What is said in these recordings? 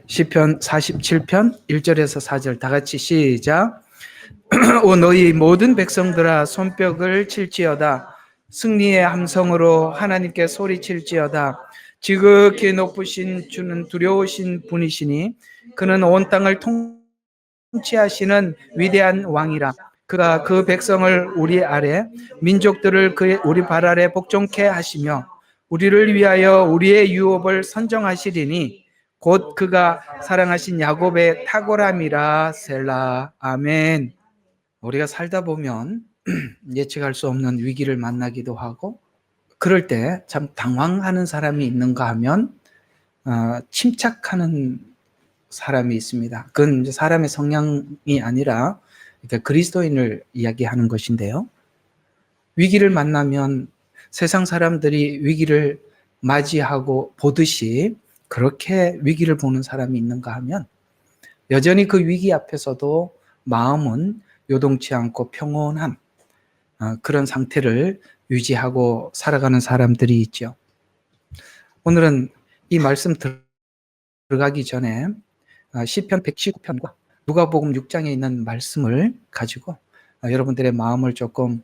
시편 47편 1절에서 4절 다 같이 시작. 오 너희 모든 백성들아 손뼉을 칠지어다. 승리의 함성으로 하나님께 소리칠지어다. 지극히 높으신 주는 두려우신 분이시니 그는 온 땅을 통치하시는 위대한 왕이라. 그가 그 백성을 우리 아래, 민족들을 우리 발 아래 복종케 하시며 우리를 위하여 우리의 유업을 선정하시리니 곧 그가 사랑하신 야곱의 탁월함이라. 셀라. 아멘. 우리가 살다 보면 예측할 수 없는 위기를 만나기도 하고, 그럴 때 참 당황하는 사람이 있는가 하면 침착하는 사람이 있습니다. 그건 이제 사람의 성향이 아니라 그러니까 그리스도인을 이야기하는 것인데요. 위기를 만나면 세상 사람들이 위기를 맞이하고 보듯이 그렇게 위기를 보는 사람이 있는가 하면 여전히 그 위기 앞에서도 마음은 요동치 않고 평온한 그런 상태를 유지하고 살아가는 사람들이 있죠. 오늘은 이 말씀 들어가기 전에 시편 119편과 누가복음 6장에 있는 말씀을 가지고 여러분들의 마음을 조금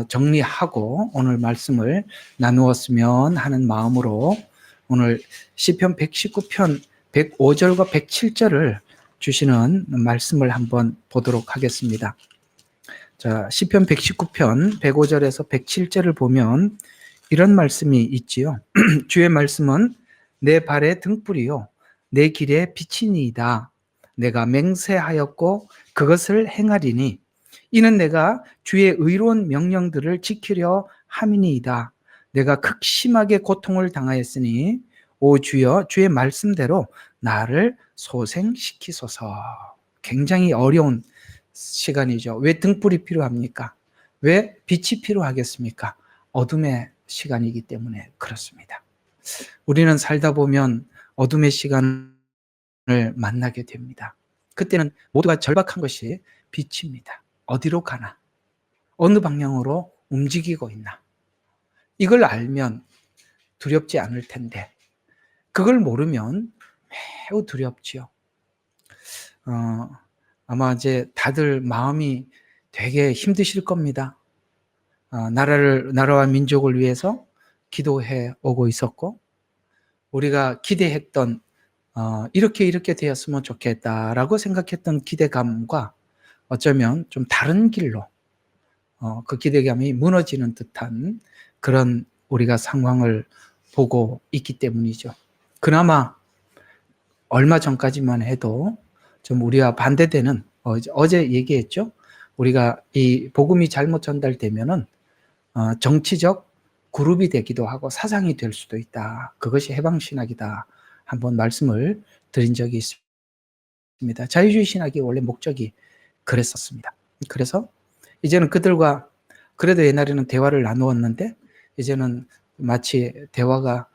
정리하고 오늘 말씀을 나누었으면 하는 마음으로 오늘 시편 119편 105절과 107절을 주시는 말씀을 한번 보도록 하겠습니다. 자, 시편 119편 105절에서 107절을 보면 이런 말씀이 있지요. 주의 말씀은 내 발의 등불이요 내 길의 빛이니이다. 내가 맹세하였고 그것을 행하리니 이는 내가 주의 의로운 명령들을 지키려 함이니이다. 내가 극심하게 고통을 당하였으니 오 주여 주의 말씀대로 나를 소생시키소서. 굉장히 어려운 시간이죠. 왜 등불이 필요합니까? 왜 빛이 필요하겠습니까? 어둠의 시간이기 때문에 그렇습니다. 우리는 살다 보면 어둠의 시간을 만나게 됩니다. 그때는 모두가 절박한 것이 빛입니다. 어디로 가나? 어느 방향으로 움직이고 있나? 이걸 알면 두렵지 않을 텐데 그걸 모르면 매우 두렵지요. 아마 이제 다들 마음이 되게 힘드실 겁니다. 나라와 민족을 위해서 기도해 오고 있었고 우리가 기대했던 이렇게 되었으면 좋겠다라고 생각했던 기대감과 어쩌면 좀 다른 길로 그 기대감이 무너지는 듯한 그런 우리가 상황을 보고 있기 때문이죠. 그나마 얼마 전까지만 해도 좀 우리와 반대되는 어제 얘기했죠. 우리가 이 복음이 잘못 전달되면은 정치적 그룹이 되기도 하고 사상이 될 수도 있다. 그것이 해방신학이다. 한번 말씀을 드린 적이 있습니다. 자유주의 신학이 원래 목적이 그랬었습니다. 그래서 이제는 그들과 그래도 옛날에는 대화를 나누었는데 이제는 마치 대화가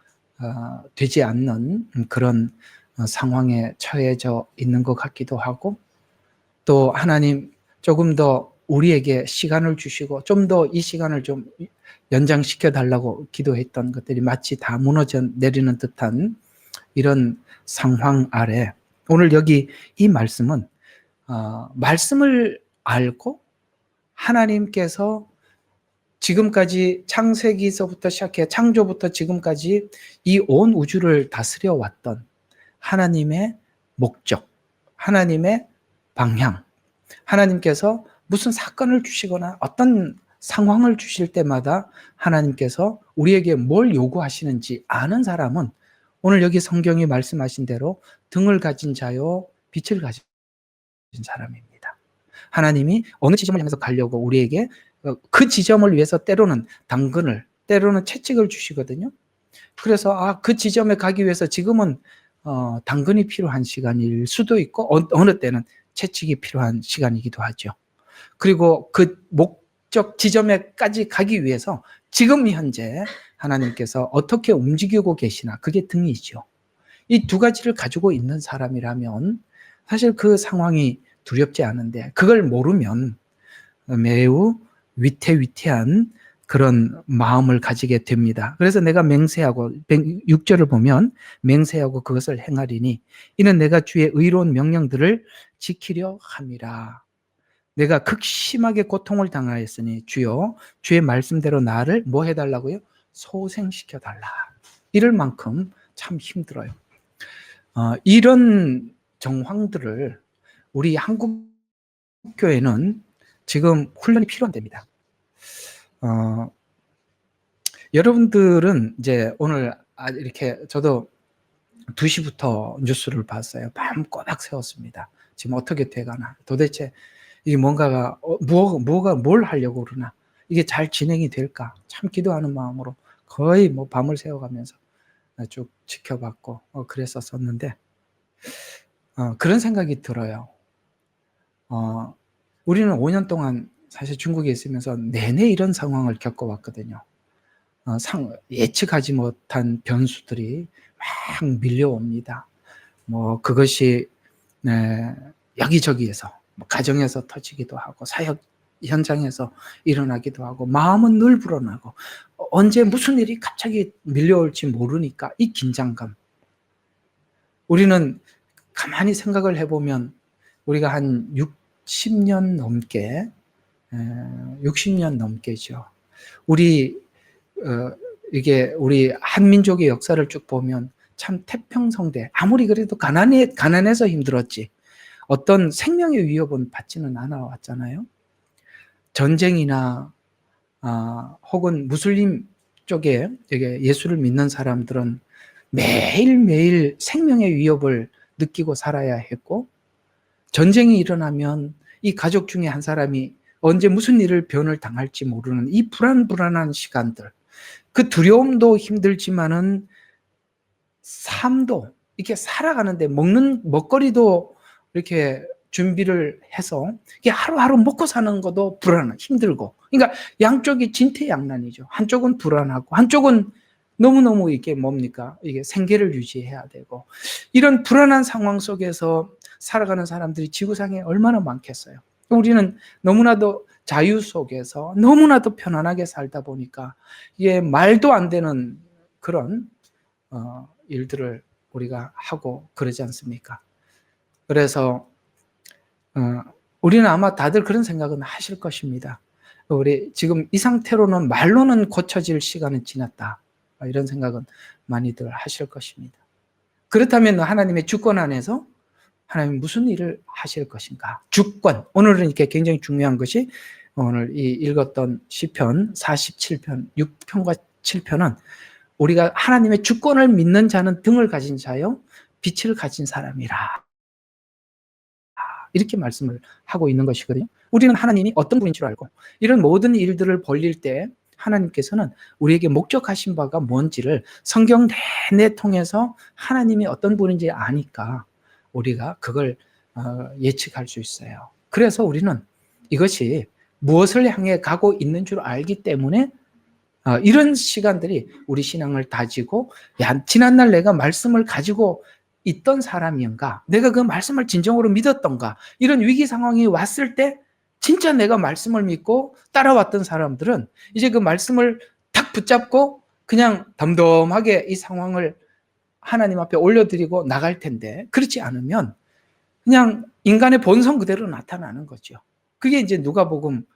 되지 않는 그런 상황에 처해져 있는 것 같기도 하고 또 하나님 조금 더 우리에게 시간을 주시고 좀 더 이 시간을 좀 연장시켜 달라고 기도했던 것들이 마치 다 무너져 내리는 듯한 이런 상황 아래 오늘 여기 이 말씀은 말씀을 알고 하나님께서 지금까지 창세기서부터 시작해 창조부터 지금까지 이 온 우주를 다스려 왔던 하나님의 목적, 하나님의 방향, 하나님께서 무슨 사건을 주시거나 어떤 상황을 주실 때마다 하나님께서 우리에게 뭘 요구하시는지 아는 사람은 오늘 여기 성경이 말씀하신 대로 등을 가진 자요, 빛을 가진 사람입니다. 하나님이 어느 지점을 향해서 가려고 우리에게 그 지점을 위해서 때로는 당근을, 때로는 채찍을 주시거든요. 그래서 그 지점에 가기 위해서 지금은 당근이 필요한 시간일 수도 있고 어느 때는 채찍이 필요한 시간이기도 하죠. 그리고 그 목적 지점에까지 가기 위해서 지금 현재 하나님께서 어떻게 움직이고 계시나 그게 등이죠. 이 두 가지를 가지고 있는 사람이라면 사실 그 상황이 두렵지 않은데 그걸 모르면 매우 위태위태한 그런 마음을 가지게 됩니다. 그래서 내가 맹세하고 6절을 보면 맹세하고 그것을 행하리니 이는 내가 주의 의로운 명령들을 지키려 함이라. 내가 극심하게 고통을 당하였으니 주여 주의 말씀대로 나를 뭐 해달라고요? 소생시켜달라. 이럴 만큼 참 힘들어요. 이런 정황들을 우리 한국 교회는 지금 훈련이 필요합니다. 여러분들은 이제 오늘 이렇게 저도 2시부터 뉴스를 봤어요. 밤 꼬박 세웠습니다. 지금 어떻게 돼가나. 도대체 이게 뭔가가 뭐가 뭘 하려고 그러나 이게 잘 진행이 될까? 참 기도하는 마음으로 거의 뭐 밤을 새워가면서 쭉 지켜봤고 그랬었었는데 그런 생각이 들어요. 우리는 5년 동안 사실 중국에 있으면서 내내 이런 상황을 겪어왔거든요. 예측하지 못한 변수들이 막 밀려옵니다. 뭐 그것이 여기저기에서 가정에서 터지기도 하고 사역 현장에서 일어나기도 하고 마음은 늘 불어나고 언제 무슨 일이 갑자기 밀려올지 모르니까 이 긴장감. 우리는 가만히 생각을 해보면 우리가 한 60년 넘게죠. 이게 우리 한민족의 역사를 쭉 보면 참 태평성대, 아무리 그래도 가난해서 힘들었지 어떤 생명의 위협은 받지는 않아 왔잖아요. 전쟁이나 혹은 무슬림 쪽에 예수를 믿는 사람들은 매일매일 생명의 위협을 느끼고 살아야 했고, 전쟁이 일어나면 이 가족 중에 한 사람이 언제 무슨 일을 변을 당할지 모르는 이 불안한 시간들, 그 두려움도 힘들지만은 삶도 이렇게 살아가는데 먹거리도 이렇게 준비를 해서 이게 하루하루 먹고 사는 것도 불안하고 힘들고, 그러니까 양쪽이 진퇴양난이죠. 한쪽은 불안하고 한쪽은 너무너무 이게 이게 생계를 유지해야 되고, 이런 불안한 상황 속에서 살아가는 사람들이 지구상에 얼마나 많겠어요. 우리는 너무나도 자유 속에서 너무나도 편안하게 살다 보니까 이게 말도 안 되는 그런 일들을 우리가 하고 그러지 않습니까? 그래서 우리는 아마 다들 그런 생각은 하실 것입니다. 우리 지금 이 상태로는 말로는 고쳐질 시간은 지났다, 이런 생각은 많이들 하실 것입니다. 그렇다면 하나님의 주권 안에서 하나님 무슨 일을 하실 것인가? 주권. 오늘은 이렇게 굉장히 중요한 것이, 오늘 이 읽었던 시편 47편, 6편과 7편은 우리가 하나님의 주권을 믿는 자는 등을 가진 자요 빛을 가진 사람이라, 이렇게 말씀을 하고 있는 것이거든요. 우리는 하나님이 어떤 분인 줄 알고 이런 모든 일들을 벌릴 때 하나님께서는 우리에게 목적하신 바가 뭔지를 성경 내내 통해서 하나님이 어떤 분인지 아니까 우리가 그걸 예측할 수 있어요. 그래서 우리는 이것이 무엇을 향해 가고 있는 줄 알기 때문에 이런 시간들이 우리 신앙을 다지고, 지난날 내가 말씀을 가지고 있던 사람인가, 내가 그 말씀을 진정으로 믿었던가, 이런 위기 상황이 왔을 때 진짜 내가 말씀을 믿고 따라왔던 사람들은 이제 그 말씀을 탁 붙잡고 그냥 덤덤하게 이 상황을 하나님 앞에 올려드리고 나갈 텐데, 그렇지 않으면 그냥 인간의 본성 그대로 나타나는 거죠. 그게 이제 누가복음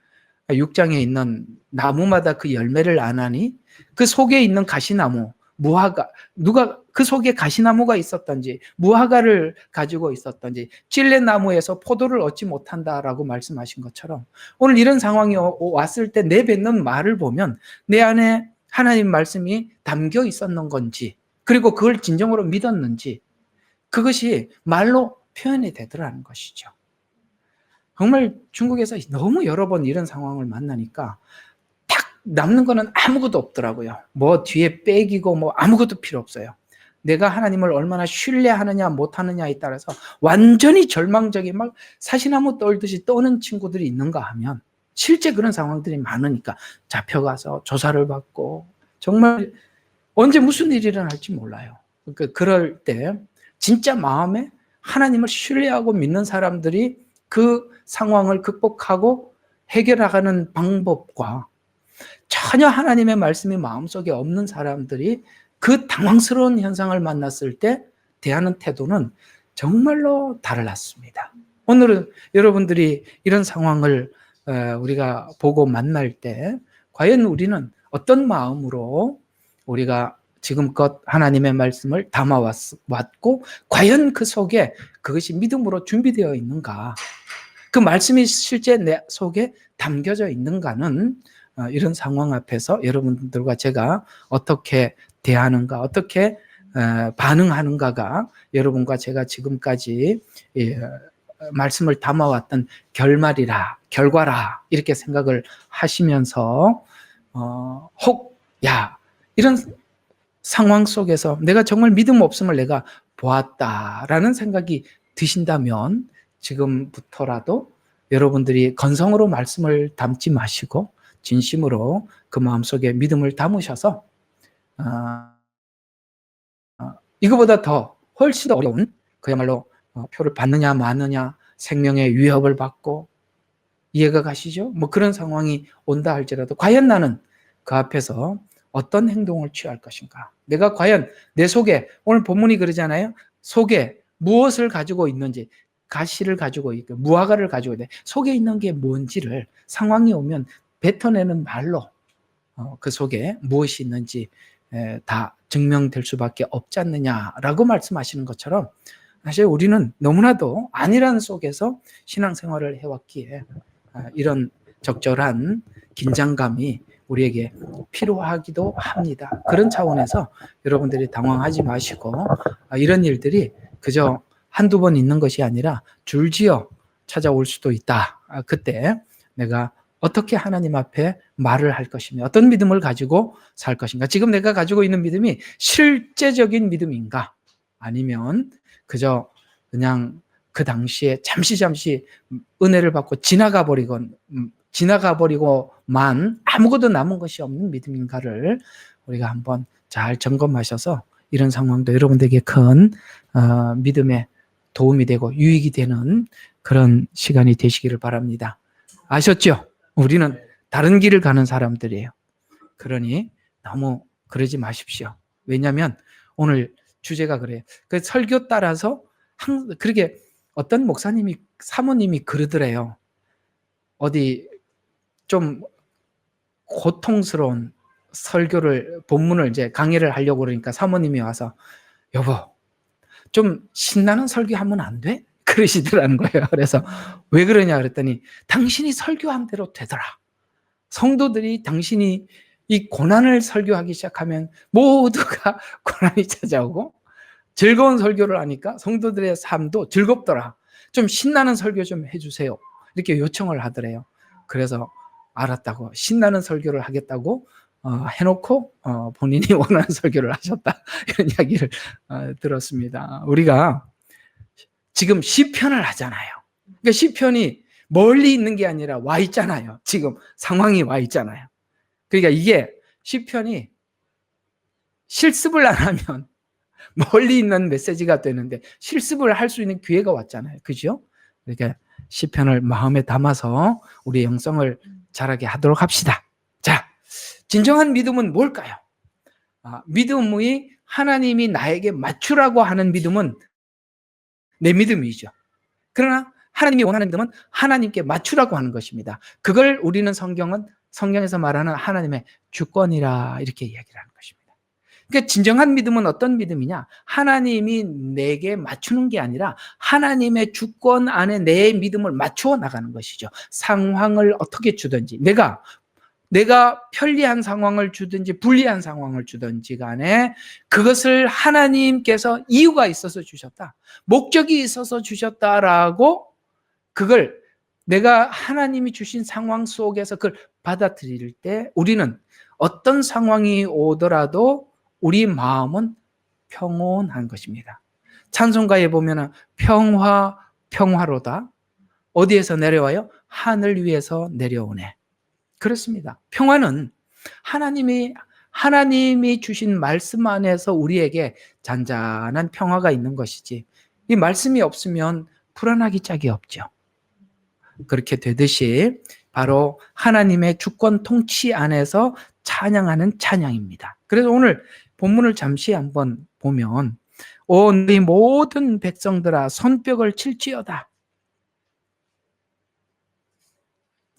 6장에 있는 나무마다 그 열매를 안 하니 그 속에 있는 가시나무, 무화과, 누가 그 속에 가시나무가 있었던지 무화과를 가지고 있었던지 찔레나무에서 포도를 얻지 못한다라고 말씀하신 것처럼, 오늘 이런 상황이 왔을 때 내뱉는 말을 보면 내 안에 하나님 말씀이 담겨 있었는 건지, 그리고 그걸 진정으로 믿었는지, 그것이 말로 표현이 되더라는 것이죠. 정말 중국에서 너무 여러 번 이런 상황을 만나니까 딱 남는 거는 아무것도 없더라고요. 뭐 뒤에 빼기고 뭐 아무것도 필요 없어요. 내가 하나님을 얼마나 신뢰하느냐 못하느냐에 따라서 완전히 절망적인 막 사시나무 떨듯이 떠는 친구들이 있는가 하면, 실제 그런 상황들이 많으니까 잡혀가서 조사를 받고 정말 언제 무슨 일이 일어날지 몰라요. 그러니까 그럴 때 진짜 마음에 하나님을 신뢰하고 믿는 사람들이 그 상황을 극복하고 해결하는 방법과 전혀 하나님의 말씀이 마음속에 없는 사람들이 그 당황스러운 현상을 만났을 때 대하는 태도는 정말로 달랐습니다. 오늘은 여러분들이 이런 상황을 우리가 보고 만날 때 과연 우리는 어떤 마음으로 우리가 지금껏 하나님의 말씀을 담아왔고 과연 그 속에 그것이 믿음으로 준비되어 있는가, 그 말씀이 실제 내 속에 담겨져 있는가는 이런 상황 앞에서 여러분들과 제가 어떻게 대하는가, 어떻게 반응하는가가 여러분과 제가 지금까지 말씀을 담아왔던 결과라 이렇게 생각을 하시면서 혹 이런 상황 속에서 내가 정말 믿음 없음을 내가 보았다라는 생각이 드신다면 지금부터라도 여러분들이 건성으로 말씀을 담지 마시고 진심으로 그 마음속에 믿음을 담으셔서 이거보다 더 훨씬 더 어려운, 그야말로 표를 받느냐 마느냐, 생명의 위협을 받고, 이해가 가시죠? 뭐 그런 상황이 온다 할지라도 과연 나는 그 앞에서 어떤 행동을 취할 것인가? 내가 과연 내 속에, 오늘 본문이 그러잖아요. 속에 무엇을 가지고 있는지, 가시를 가지고 있고 무화과를 가지고 있는데 속에 있는 게 뭔지를 상황이 오면 뱉어내는 말로 그 속에 무엇이 있는지 다 증명될 수밖에 없지 않느냐라고 말씀하시는 것처럼, 사실 우리는 너무나도 안일한 속에서 신앙생활을 해왔기에 이런 적절한 긴장감이 우리에게 필요하기도 합니다. 그런 차원에서 여러분들이 당황하지 마시고 이런 일들이 그저 한두 번 있는 것이 아니라 줄지어 찾아올 수도 있다. 그때 내가 어떻게 하나님 앞에 말을 할 것이며 어떤 믿음을 가지고 살 것인가. 지금 내가 가지고 있는 믿음이 실제적인 믿음인가, 아니면 그저 그냥 그 당시에 잠시 은혜를 받고 지나가 버리고만 아무것도 남은 것이 없는 믿음인가를 우리가 한번 잘 점검하셔서 이런 상황도 여러분들에게 큰 믿음에 도움이 되고 유익이 되는 그런 시간이 되시기를 바랍니다. 아셨죠? 우리는 다른 길을 가는 사람들이에요. 그러니 너무 그러지 마십시오. 왜냐하면 오늘 주제가 그래요. 그 설교 따라서 그렇게 어떤 목사님이, 사모님이 그러더래요. 어디 좀 고통스러운 설교를, 본문을 이제 강의를 하려고 그러니까 사모님이 와서 여보, 좀 신나는 설교하면 안 돼? 그러시더라는 거예요. 그래서 왜 그러냐 그랬더니 당신이 설교한 대로 되더라. 성도들이 당신이 이 고난을 설교하기 시작하면 모두가 고난이 찾아오고, 즐거운 설교를 하니까 성도들의 삶도 즐겁더라. 좀 신나는 설교 좀 해주세요. 이렇게 요청을 하더래요. 그래서 알았다고, 신나는 설교를 하겠다고 해놓고 본인이 원하는 설교를 하셨다. 이런 이야기를 들었습니다. 우리가 지금 시편을 하잖아요. 그러니까 시편이 멀리 있는 게 아니라 와 있잖아요. 지금 상황이 와 있잖아요. 그러니까 이게 시편이 실습을 안 하면 멀리 있는 메시지가 되는데 실습을 할 수 있는 기회가 왔잖아요. 그죠? 그러니까 시편을 마음에 담아서 우리 영성을 자라게 하도록 합시다. 자, 진정한 믿음은 뭘까요? 믿음이 하나님이 나에게 맞추라고 하는 믿음은 내 믿음이죠. 그러나 하나님이 원하는 믿음은 하나님께 맞추라고 하는 것입니다. 그걸 우리는 성경에서 말하는 하나님의 주권이라 이렇게 이야기를 하는 것입니다. 그러니까 진정한 믿음은 어떤 믿음이냐? 하나님이 내게 맞추는 게 아니라 하나님의 주권 안에 내 믿음을 맞추어 나가는 것이죠. 상황을 어떻게 주든지, 내가 편리한 상황을 주든지 불리한 상황을 주든지 간에 그것을 하나님께서 이유가 있어서 주셨다, 목적이 있어서 주셨다라고, 그걸 내가 하나님이 주신 상황 속에서 그걸 받아들일 때 우리는 어떤 상황이 오더라도 우리 마음은 평온한 것입니다. 찬송가에 보면 평화로다. 어디에서 내려와요? 하늘 위에서 내려오네. 그렇습니다. 평화는 하나님이 주신 말씀 안에서 우리에게 잔잔한 평화가 있는 것이지, 이 말씀이 없으면 불안하기 짝이 없죠. 그렇게 되듯이 바로 하나님의 주권 통치 안에서 찬양하는 찬양입니다. 그래서 오늘 본문을 잠시 한번 보면 오 너희 모든 백성들아 손뼉을 칠지어다.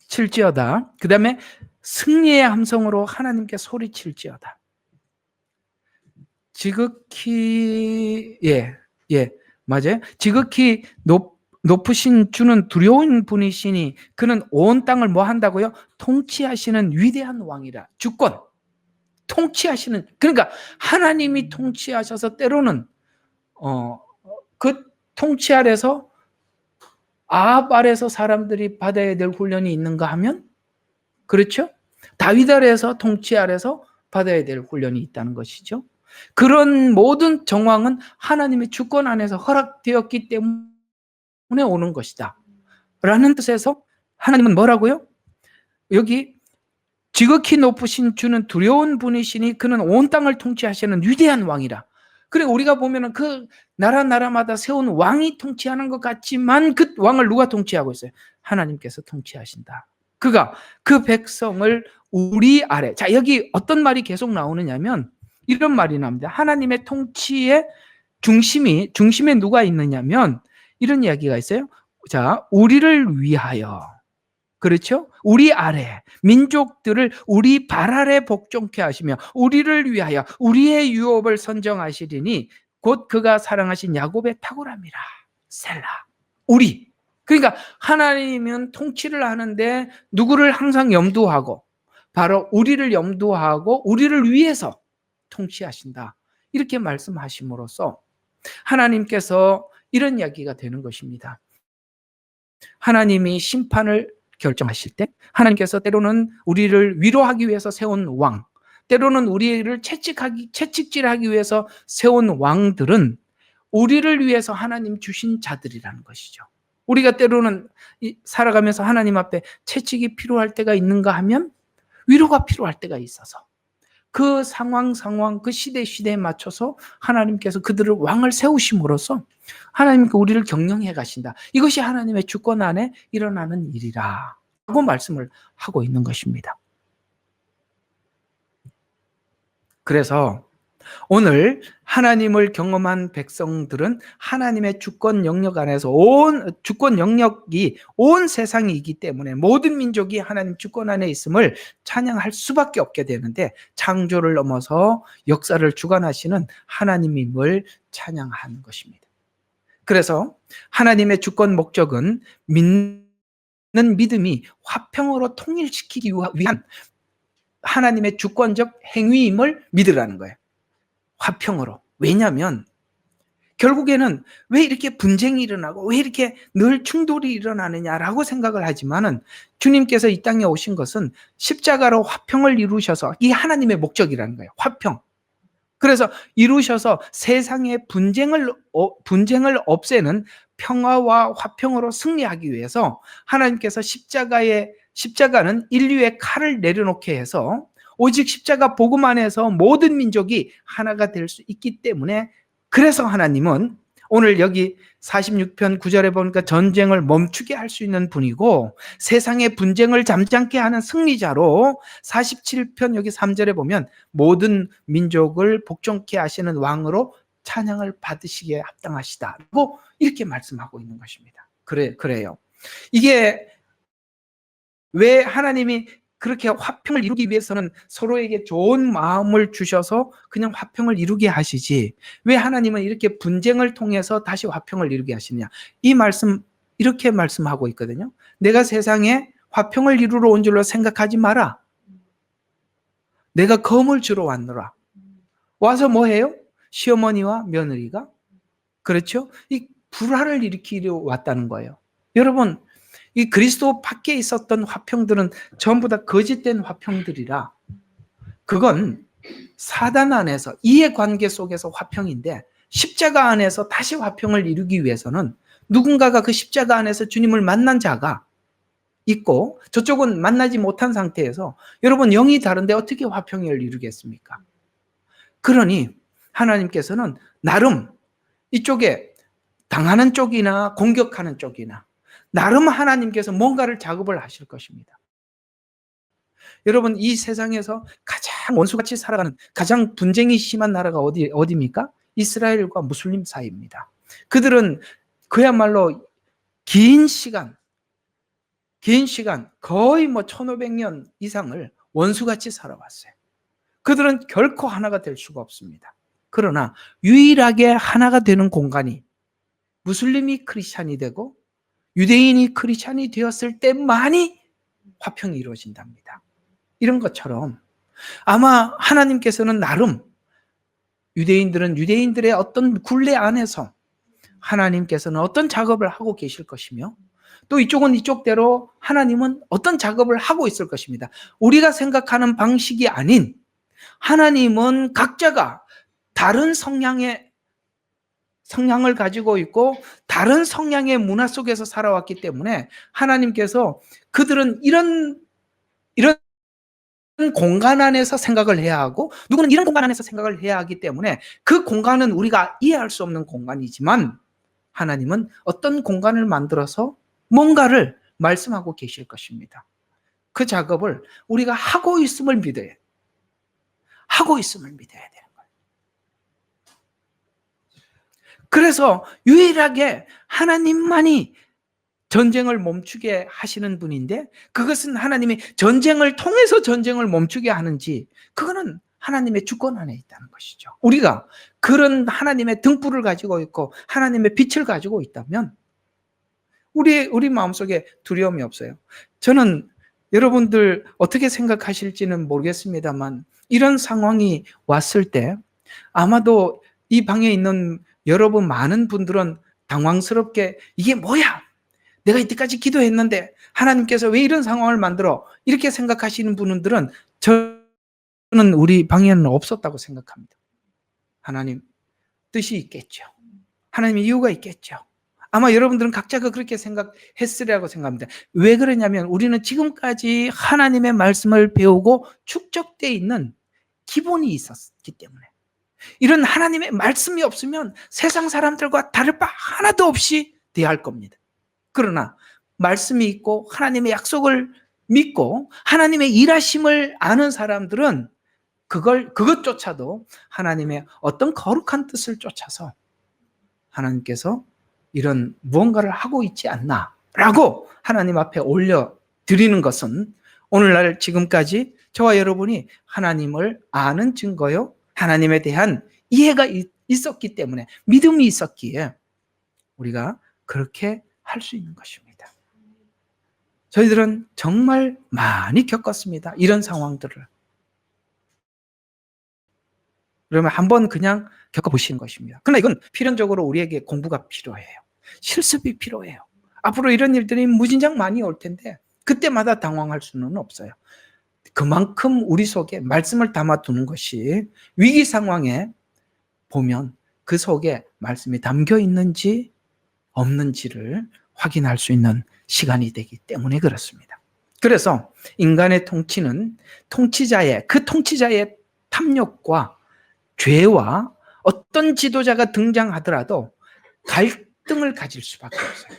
칠지어다. 그 다음에 승리의 함성으로 하나님께 소리칠지어다. 지극히 맞아요. 지극히 높으신 주는 두려운 분이시니 그는 온 땅을 뭐 한다고요? 통치하시는 위대한 왕이라. 주권 통치하시는, 그러니까 하나님이 통치하셔서 때로는 그 통치 아래서 아합 아래서 사람들이 받아야 될 훈련이 있는가 하면 그렇죠? 다윗 아래서 통치 아래서 받아야 될 훈련이 있다는 것이죠. 그런 모든 정황은 하나님의 주권 안에서 허락되었기 때문에 오는 것이다 라는 뜻에서 하나님은 뭐라고요? 여기 지극히 높으신 주는 두려운 분이시니 그는 온 땅을 통치하시는 위대한 왕이라. 그리고 우리가 보면은 그 나라마다 세운 왕이 통치하는 것 같지만 그 왕을 누가 통치하고 있어요? 하나님께서 통치하신다. 그가 그 백성을 우리 아래. 자, 여기 어떤 말이 계속 나오느냐면 이런 말이 나옵니다. 하나님의 통치의 중심에 누가 있느냐면 이런 이야기가 있어요. 자, 우리를 위하여. 그렇죠? 우리 아래 민족들을 우리 발 아래 복종케 하시며 우리를 위하여 우리의 유업을 선정하시리니 곧 그가 사랑하신 야곱의 탁월함이라. 셀라. 우리. 그러니까 하나님은 통치를 하는데 누구를 항상 염두하고 바로 우리를 염두하고 우리를 위해서 통치하신다. 이렇게 말씀하심으로써 하나님께서 이런 이야기가 되는 것입니다. 하나님이 심판을 결정하실 때 하나님께서 때로는 우리를 위로하기 위해서 세운 왕, 때로는 우리를 채찍질하기 위해서 세운 왕들은 우리를 위해서 하나님 주신 자들이라는 것이죠. 우리가 때로는 살아가면서 하나님 앞에 채찍이 필요할 때가 있는가 하면 위로가 필요할 때가 있어서 그 상황, 그 시대에 맞춰서 하나님께서 그들을 왕을 세우심으로써 하나님께 우리를 경영해 가신다. 이것이 하나님의 주권 안에 일어나는 일이라 하고 말씀을 하고 있는 것입니다. 그래서 오늘 하나님을 경험한 백성들은 하나님의 주권 영역 안에서 주권 영역이 온 세상이기 때문에 모든 민족이 하나님 주권 안에 있음을 찬양할 수밖에 없게 되는데 창조를 넘어서 역사를 주관하시는 하나님임을 찬양하는 것입니다. 그래서 하나님의 주권 목적은 믿는 믿음이 화평으로 통일시키기 위한 하나님의 주권적 행위임을 믿으라는 거예요. 화평으로. 왜냐하면 결국에는 왜 이렇게 분쟁이 일어나고 왜 이렇게 늘 충돌이 일어나느냐라고 생각을 하지만은 주님께서 이 땅에 오신 것은 십자가로 화평을 이루셔서 이 하나님의 목적이라는 거예요. 화평. 그래서 이루셔서 세상의 분쟁을 없애는 평화와 화평으로 승리하기 위해서 하나님께서 십자가는 인류의 칼을 내려놓게 해서 오직 십자가 복음 안에서 모든 민족이 하나가 될 수 있기 때문에 그래서 하나님은 오늘 여기 46편 9절에 보니까 전쟁을 멈추게 할 수 있는 분이고 세상의 분쟁을 잠잠케 하는 승리자로 47편 여기 3절에 보면 모든 민족을 복종케 하시는 왕으로 찬양을 받으시기에 합당하시다고 이렇게 말씀하고 있는 것입니다. 그래요. 이게 왜 하나님이 그렇게 화평을 이루기 위해서는 서로에게 좋은 마음을 주셔서 그냥 화평을 이루게 하시지 왜 하나님은 이렇게 분쟁을 통해서 다시 화평을 이루게 하시냐 이 말씀 이렇게 말씀하고 있거든요. 내가 세상에 화평을 이루러 온 줄로 생각하지 마라. 내가 검을 주러 왔노라. 와서 뭐 해요? 시어머니와 며느리가 그렇죠? 이 불화를 일으키려 왔다는 거예요. 여러분 이 그리스도 밖에 있었던 화평들은 전부 다 거짓된 화평들이라 그건 사단 안에서 이해관계 속에서 화평인데 십자가 안에서 다시 화평을 이루기 위해서는 누군가가 그 십자가 안에서 주님을 만난 자가 있고 저쪽은 만나지 못한 상태에서 여러분 영이 다른데 어떻게 화평을 이루겠습니까? 그러니 하나님께서는 나름 이쪽에 당하는 쪽이나 공격하는 쪽이나 나름 하나님께서 뭔가를 작업을 하실 것입니다. 여러분, 이 세상에서 가장 원수같이 살아가는 가장 분쟁이 심한 나라가 어디입니까? 이스라엘과 무슬림 사이입니다. 그들은 그야말로 긴 시간 거의 1500년 이상을 원수같이 살아왔어요. 그들은 결코 하나가 될 수가 없습니다. 그러나 유일하게 하나가 되는 공간이 무슬림이 크리스찬이 되고 유대인이 크리스찬이 되었을 때만이 화평이 이루어진답니다. 이런 것처럼 아마 하나님께서는 나름 유대인들은 유대인들의 어떤 굴레 안에서 하나님께서는 어떤 작업을 하고 계실 것이며 또 이쪽은 이쪽대로 하나님은 어떤 작업을 하고 있을 것입니다. 우리가 생각하는 방식이 아닌 하나님은 각자가 다른 성향을 가지고 있고 다른 성향의 문화 속에서 살아왔기 때문에 하나님께서 그들은 이런 공간 안에서 생각을 해야 하고 누구는 이런 공간 안에서 생각을 해야 하기 때문에 그 공간은 우리가 이해할 수 없는 공간이지만 하나님은 어떤 공간을 만들어서 뭔가를 말씀하고 계실 것입니다. 그 작업을 우리가 하고 있음을 믿어야 돼요. 하고 있음을 믿어야 되는 거예요. 그래서 유일하게 하나님만이 전쟁을 멈추게 하시는 분인데 그것은 하나님이 전쟁을 통해서 전쟁을 멈추게 하는지 그거는 하나님의 주권 안에 있다는 것이죠. 우리가 그런 하나님의 등불을 가지고 있고 하나님의 빛을 가지고 있다면 우리 마음속에 두려움이 없어요. 저는 여러분들 어떻게 생각하실지는 모르겠습니다만 이런 상황이 왔을 때 아마도 이 방에 있는 여러분 많은 분들은 당황스럽게 이게 뭐야? 내가 이때까지 기도했는데 하나님께서 왜 이런 상황을 만들어? 이렇게 생각하시는 분들은 저는 우리 방에는 없었다고 생각합니다. 하나님 뜻이 있겠죠. 하나님의 이유가 있겠죠. 아마 여러분들은 각자가 그렇게 생각했으리라고 생각합니다. 왜 그러냐면 우리는 지금까지 하나님의 말씀을 배우고 축적되어 있는 기본이 있었기 때문에 이런 하나님의 말씀이 없으면 세상 사람들과 다를 바 하나도 없이 대할 겁니다. 그러나 말씀이 있고 하나님의 약속을 믿고 하나님의 일하심을 아는 사람들은 그것조차도 하나님의 어떤 거룩한 뜻을 쫓아서 하나님께서 이런 무언가를 하고 있지 않나라고 하나님 앞에 올려드리는 것은 오늘날 지금까지 저와 여러분이 하나님을 아는 증거요. 하나님에 대한 이해가 있었기 때문에 믿음이 있었기에 우리가 그렇게 할 수 있는 것입니다. 저희들은 정말 많이 겪었습니다. 이런 상황들을. 그러면 한번 그냥 겪어보시는 것입니다. 그러나 이건 필연적으로 우리에게 공부가 필요해요. 실습이 필요해요. 앞으로 이런 일들이 무진장 많이 올 텐데 그때마다 당황할 수는 없어요. 그만큼 우리 속에 말씀을 담아두는 것이 위기 상황에 보면 그 속에 말씀이 담겨 있는지 없는지를 확인할 수 있는 시간이 되기 때문에 그렇습니다. 그래서 인간의 통치는 통치자의 탐욕과 죄와 어떤 지도자가 등장하더라도 갈등을 가질 수밖에 없어요.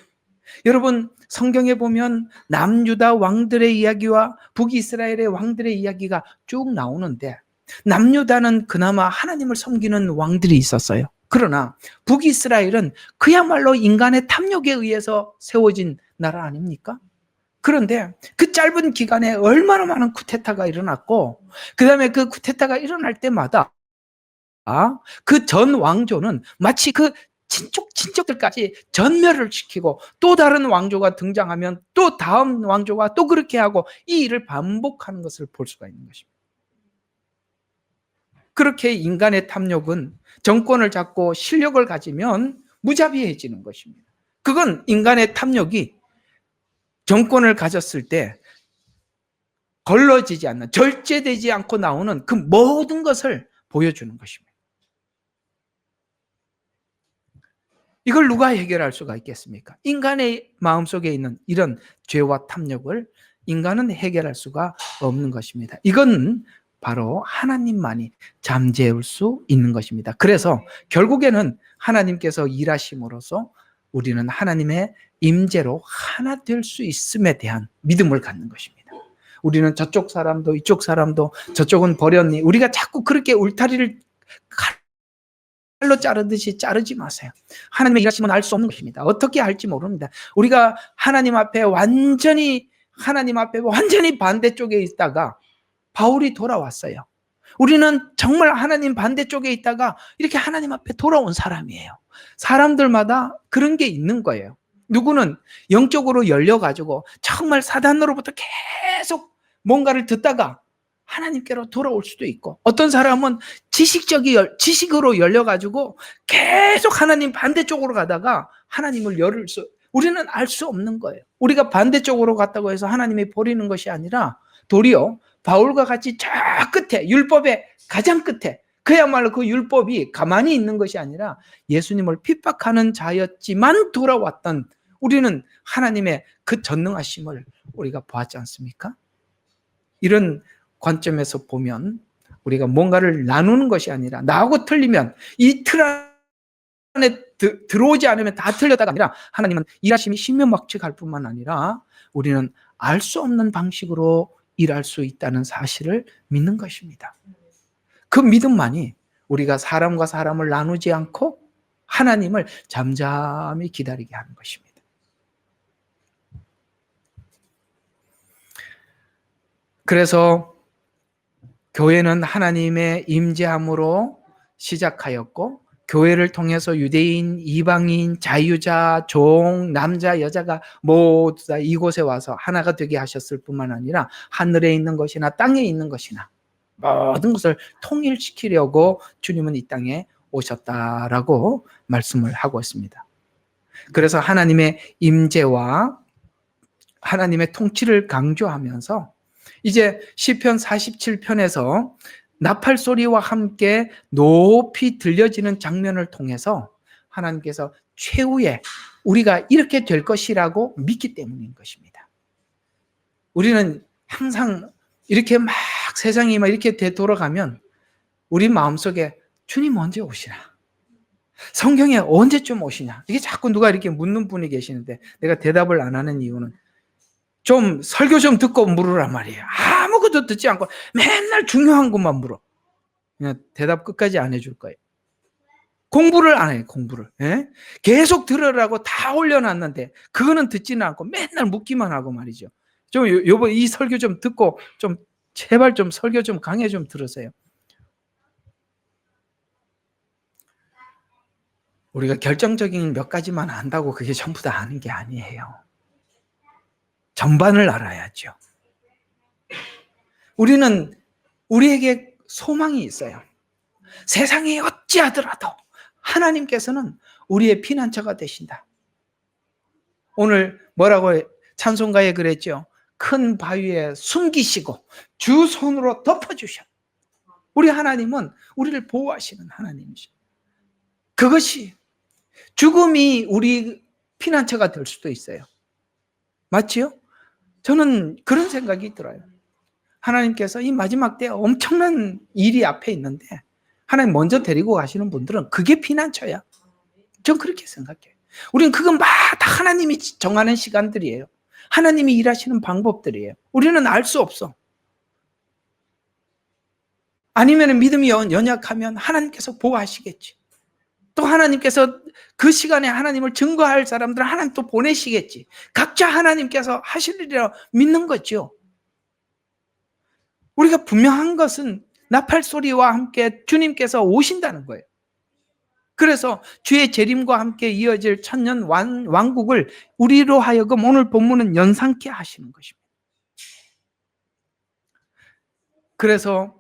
여러분 성경에 보면 남유다 왕들의 이야기와 북이스라엘의 왕들의 이야기가 쭉 나오는데 남유다는 그나마 하나님을 섬기는 왕들이 있었어요. 그러나 북이스라엘은 그야말로 인간의 탐욕에 의해서 세워진 나라 아닙니까? 그런데 그 짧은 기간에 얼마나 많은 쿠데타가 일어났고 그 다음에 그 쿠데타가 일어날 때마다 그 전 왕조는 마치 그 친척들까지 전멸을 시키고 또 다른 왕조가 등장하면 또 다음 왕조가 또 그렇게 하고 이 일을 반복하는 것을 볼 수가 있는 것입니다. 그렇게 인간의 탐욕은 정권을 잡고 실력을 가지면 무자비해지는 것입니다. 그건 인간의 탐욕이 정권을 가졌을 때 걸러지지 않는, 절제되지 않고 나오는 그 모든 것을 보여주는 것입니다. 이걸 누가 해결할 수가 있겠습니까? 인간의 마음속에 있는 이런 죄와 탐욕을 인간은 해결할 수가 없는 것입니다. 이건 바로 하나님만이 잠재울 수 있는 것입니다. 그래서 결국에는 하나님께서 일하심으로써 우리는 하나님의 임재로 하나 될 수 있음에 대한 믿음을 갖는 것입니다. 우리는 저쪽 사람도 이쪽 사람도 저쪽은 버렸니? 우리가 자꾸 그렇게 울타리를 칼로 자르듯이 자르지 마세요. 하나님의 일하심은 알 수 없는 것입니다. 어떻게 할지 모릅니다. 우리가 하나님 앞에 완전히 반대쪽에 있다가 바울이 돌아왔어요. 우리는 정말 하나님 반대쪽에 있다가 이렇게 하나님 앞에 돌아온 사람이에요. 사람들마다 그런 게 있는 거예요. 누구는 영적으로 열려가지고 정말 사단으로부터 계속 뭔가를 듣다가 하나님께로 돌아올 수도 있고, 어떤 사람은 지식으로 열려가지고 계속 하나님 반대쪽으로 가다가 하나님을 우리는 알 수 없는 거예요. 우리가 반대쪽으로 갔다고 해서 하나님이 버리는 것이 아니라 도리어 바울과 같이 저 끝에, 율법의 가장 끝에, 그야말로 그 율법이 가만히 있는 것이 아니라 예수님을 핍박하는 자였지만 돌아왔던 우리는 하나님의 그 전능하심을 우리가 보았지 않습니까? 이런 관점에서 보면 우리가 뭔가를 나누는 것이 아니라, 나하고 틀리면 이 틀 안에 들어오지 않으면 다 틀렸다가 아니라, 하나님은 일하심이 신명막측할 뿐만 아니라 우리는 알 수 없는 방식으로 일할 수 있다는 사실을 믿는 것입니다. 그 믿음만이 우리가 사람과 사람을 나누지 않고 하나님을 잠잠히 기다리게 하는 것입니다. 그래서 교회는 하나님의 임재함으로 시작하였고, 교회를 통해서 유대인, 이방인, 자유자, 종, 남자, 여자가 모두 다 이곳에 와서 하나가 되게 하셨을 뿐만 아니라 하늘에 있는 것이나 땅에 있는 것이나 모든 것을 통일시키려고 주님은 이 땅에 오셨다라고 말씀을 하고 있습니다. 그래서 하나님의 임재와 하나님의 통치를 강조하면서 이제 시편 47편에서 나팔 소리와 함께 높이 들려지는 장면을 통해서 하나님께서 최후에 우리가 이렇게 될 것이라고 믿기 때문인 것입니다. 우리는 항상 이렇게 막 세상이 막 이렇게 되돌아가면 우리 마음속에 주님 언제 오시나? 성경에 언제쯤 오시냐? 이게 자꾸 누가 이렇게 묻는 분이 계시는데 내가 대답을 안 하는 이유는 좀 설교 좀 듣고 물으란 말이에요. 아무것도 듣지 않고 맨날 중요한 것만 물어. 그냥 대답 끝까지 안 해줄 거예요. 공부를 안 해요, 공부를. 예? 계속 들으라고 다 올려놨는데 그거는 듣지는 않고 맨날 묻기만 하고 말이죠. 좀 요번 이 설교 좀 듣고 좀 제발 좀 설교 좀 강해 좀 들으세요. 우리가 결정적인 몇 가지만 안다고 그게 전부 다 아는 게 아니에요. 전반을 알아야죠. 우리는 우리에게 소망이 있어요. 세상이 어찌하더라도 하나님께서는 우리의 피난처가 되신다. 오늘 뭐라고 찬송가에 그랬죠? 큰 바위에 숨기시고 주 손으로 덮어주셔. 우리 하나님은 우리를 보호하시는 하나님이죠. 그것이 죽음이 우리 피난처가 될 수도 있어요. 맞지요? 저는 그런 생각이 들어요. 하나님께서 이 마지막 때 엄청난 일이 앞에 있는데 하나님 먼저 데리고 가시는 분들은 그게 피난처야. 전 그렇게 생각해요. 우리는 그건 다 하나님이 정하는 시간들이에요. 하나님이 일하시는 방법들이에요. 우리는 알 수 없어. 아니면 믿음이 연약하면 하나님께서 보호하시겠지. 또 하나님께서 그 시간에 하나님을 증거할 사람들은 하나님 또 보내시겠지. 각자 하나님께서 하실 일이라 믿는 거죠. 우리가 분명한 것은 나팔 소리와 함께 주님께서 오신다는 거예요. 그래서 주의 재림과 함께 이어질 천년 왕국을 우리로 하여금 오늘 본문은 연상케 하시는 것입니다. 그래서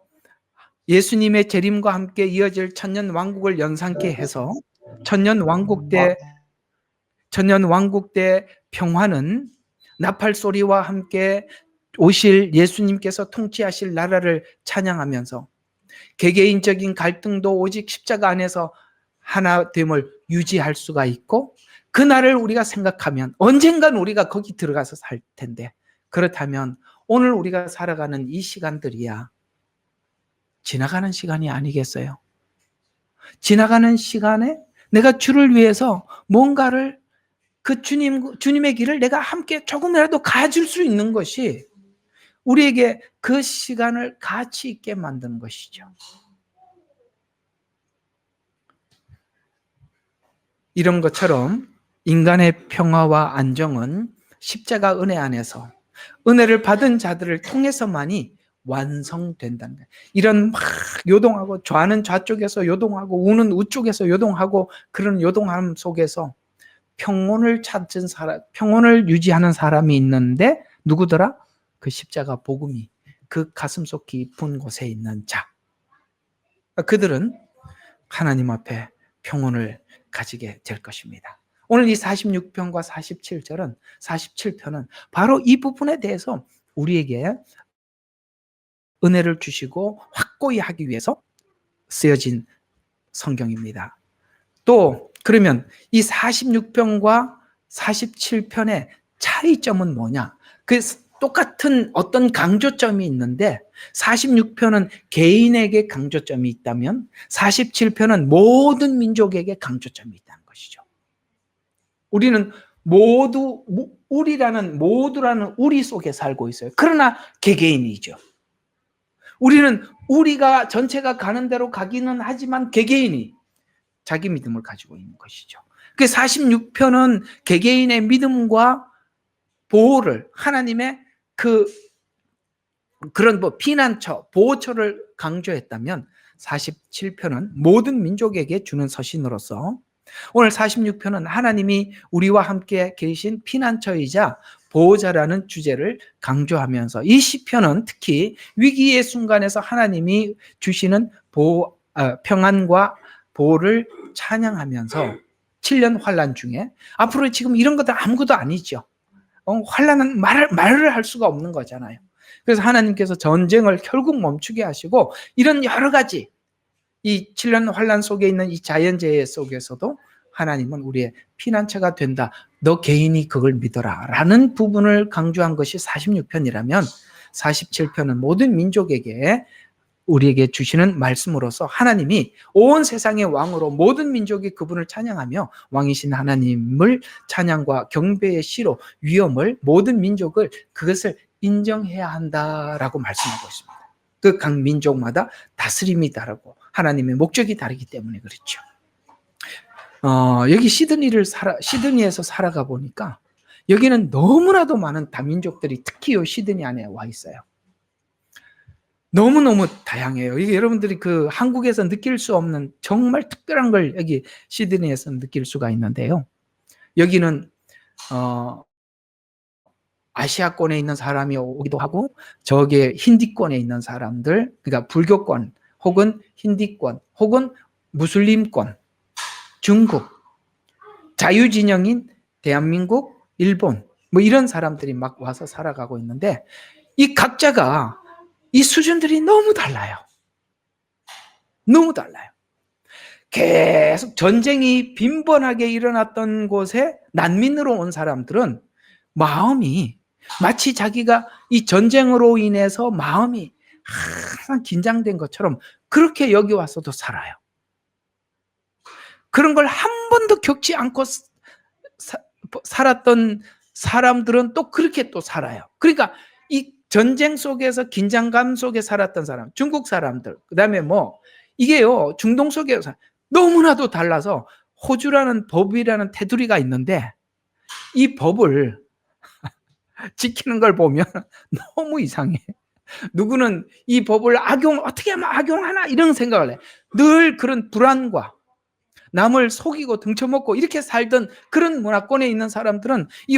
예수님의 재림과 함께 이어질 천년 왕국을 연상케 해서 천년 왕국 때 평화는 나팔 소리와 함께 오실 예수님께서 통치하실 나라를 찬양하면서 개개인적인 갈등도 오직 십자가 안에서 하나됨을 유지할 수가 있고, 그날을 우리가 생각하면 언젠간 우리가 거기 들어가서 살 텐데, 그렇다면 오늘 우리가 살아가는 이 시간들이야 지나가는 시간이 아니겠어요? 지나가는 시간에 내가 주를 위해서 뭔가를 그 주님의 길을 내가 함께 조금이라도 가줄 수 있는 것이 우리에게 그 시간을 가치 있게 만드는 것이죠. 이런 것처럼 인간의 평화와 안정은 십자가 은혜 안에서 은혜를 받은 자들을 통해서만이 완성된다는 거예요. 이런 막 요동하고 좌는 좌쪽에서 요동하고 우는 우쪽에서 요동하고 그런 요동함 속에서 평온을 찾은 사람, 평온을 유지하는 사람이 있는데 누구더라? 그 십자가 복음이 그 가슴속 깊은 곳에 있는 자. 그들은 하나님 앞에 평온을 가지게 될 것입니다. 오늘 이 46편과 47편은 바로 이 부분에 대해서 우리에게 은혜를 주시고 확고히 하기 위해서 쓰여진 성경입니다. 또 그러면 이 46편과 47편의 차이점은 뭐냐? 그 똑같은 어떤 강조점이 있는데 46편은 개인에게 강조점이 있다면 47편은 모든 민족에게 강조점이 있다는 것이죠. 우리는 모두라는 우리 속에 살고 있어요. 그러나 개개인이죠. 우리는 우리가 전체가 가는 대로 가기는 하지만 개개인이 자기 믿음을 가지고 있는 것이죠. 그 46편은 개개인의 믿음과 보호를 하나님의 그런 피난처, 보호처를 강조했다면 47편은 모든 민족에게 주는 서신으로서 오늘 46편은 하나님이 우리와 함께 계신 피난처이자 보호자라는 주제를 강조하면서 이 시편은 특히 위기의 순간에서 하나님이 주시는 평안과 보호를 찬양하면서 7년 환난 중에 앞으로 지금 이런 것들 아무것도 아니죠. 환난은 말을 할 수가 없는 거잖아요. 그래서 하나님께서 전쟁을 결국 멈추게 하시고 이런 여러 가지 이 7년 환난 속에 있는 이 자연재해 속에서도 하나님은 우리의 피난처가 된다. 너 개인이 그걸 믿어라 라는 부분을 강조한 것이 46편이라면 47편은 모든 민족에게 우리에게 주시는 말씀으로서 하나님이 온 세상의 왕으로 모든 민족이 그분을 찬양하며 왕이신 하나님을 찬양과 경배의 시로 위엄을 모든 민족을 그것을 인정해야 한다라고 말씀하고 있습니다. 그 각 민족마다 다스림이 다르고 하나님의 목적이 다르기 때문에 그렇죠. 여기 시드니에서 살아가 보니까 여기는 너무나도 많은 다민족들이 특히 이 시드니 안에 와 있어요. 너무너무 다양해요. 이게 여러분들이 그 한국에서 느낄 수 없는 정말 특별한 걸 여기 시드니에서 느낄 수가 있는데요. 여기는 아시아권에 있는 사람이 오기도 하고 저기에 힌디권에 있는 사람들, 그러니까 불교권 혹은 힌디권 혹은 무슬림권, 중국, 자유진영인 대한민국, 일본 뭐 이런 사람들이 막 와서 살아가고 있는데 이 각자가 이 수준들이 너무 달라요. 너무 달라요. 계속 전쟁이 빈번하게 일어났던 곳에 난민으로 온 사람들은 마음이 마치 자기가 이 전쟁으로 인해서 마음이 항상 긴장된 것처럼 그렇게 여기 와서도 살아요. 그런 걸 한 번도 겪지 않고 살았던 사람들은 또 그렇게 또 살아요. 그러니까 이 전쟁 속에서 긴장감 속에 살았던 사람, 중국 사람들, 그다음에 이게요 중동 속에서 너무나도 달라서 호주라는 법이라는 테두리가 있는데 이 법을 지키는 걸 보면 너무 이상해. 누구는 이 법을 어떻게 하면 악용하나 이런 생각을 해. 늘 그런 불안과 남을 속이고 등쳐먹고 이렇게 살던 그런 문화권에 있는 사람들은 이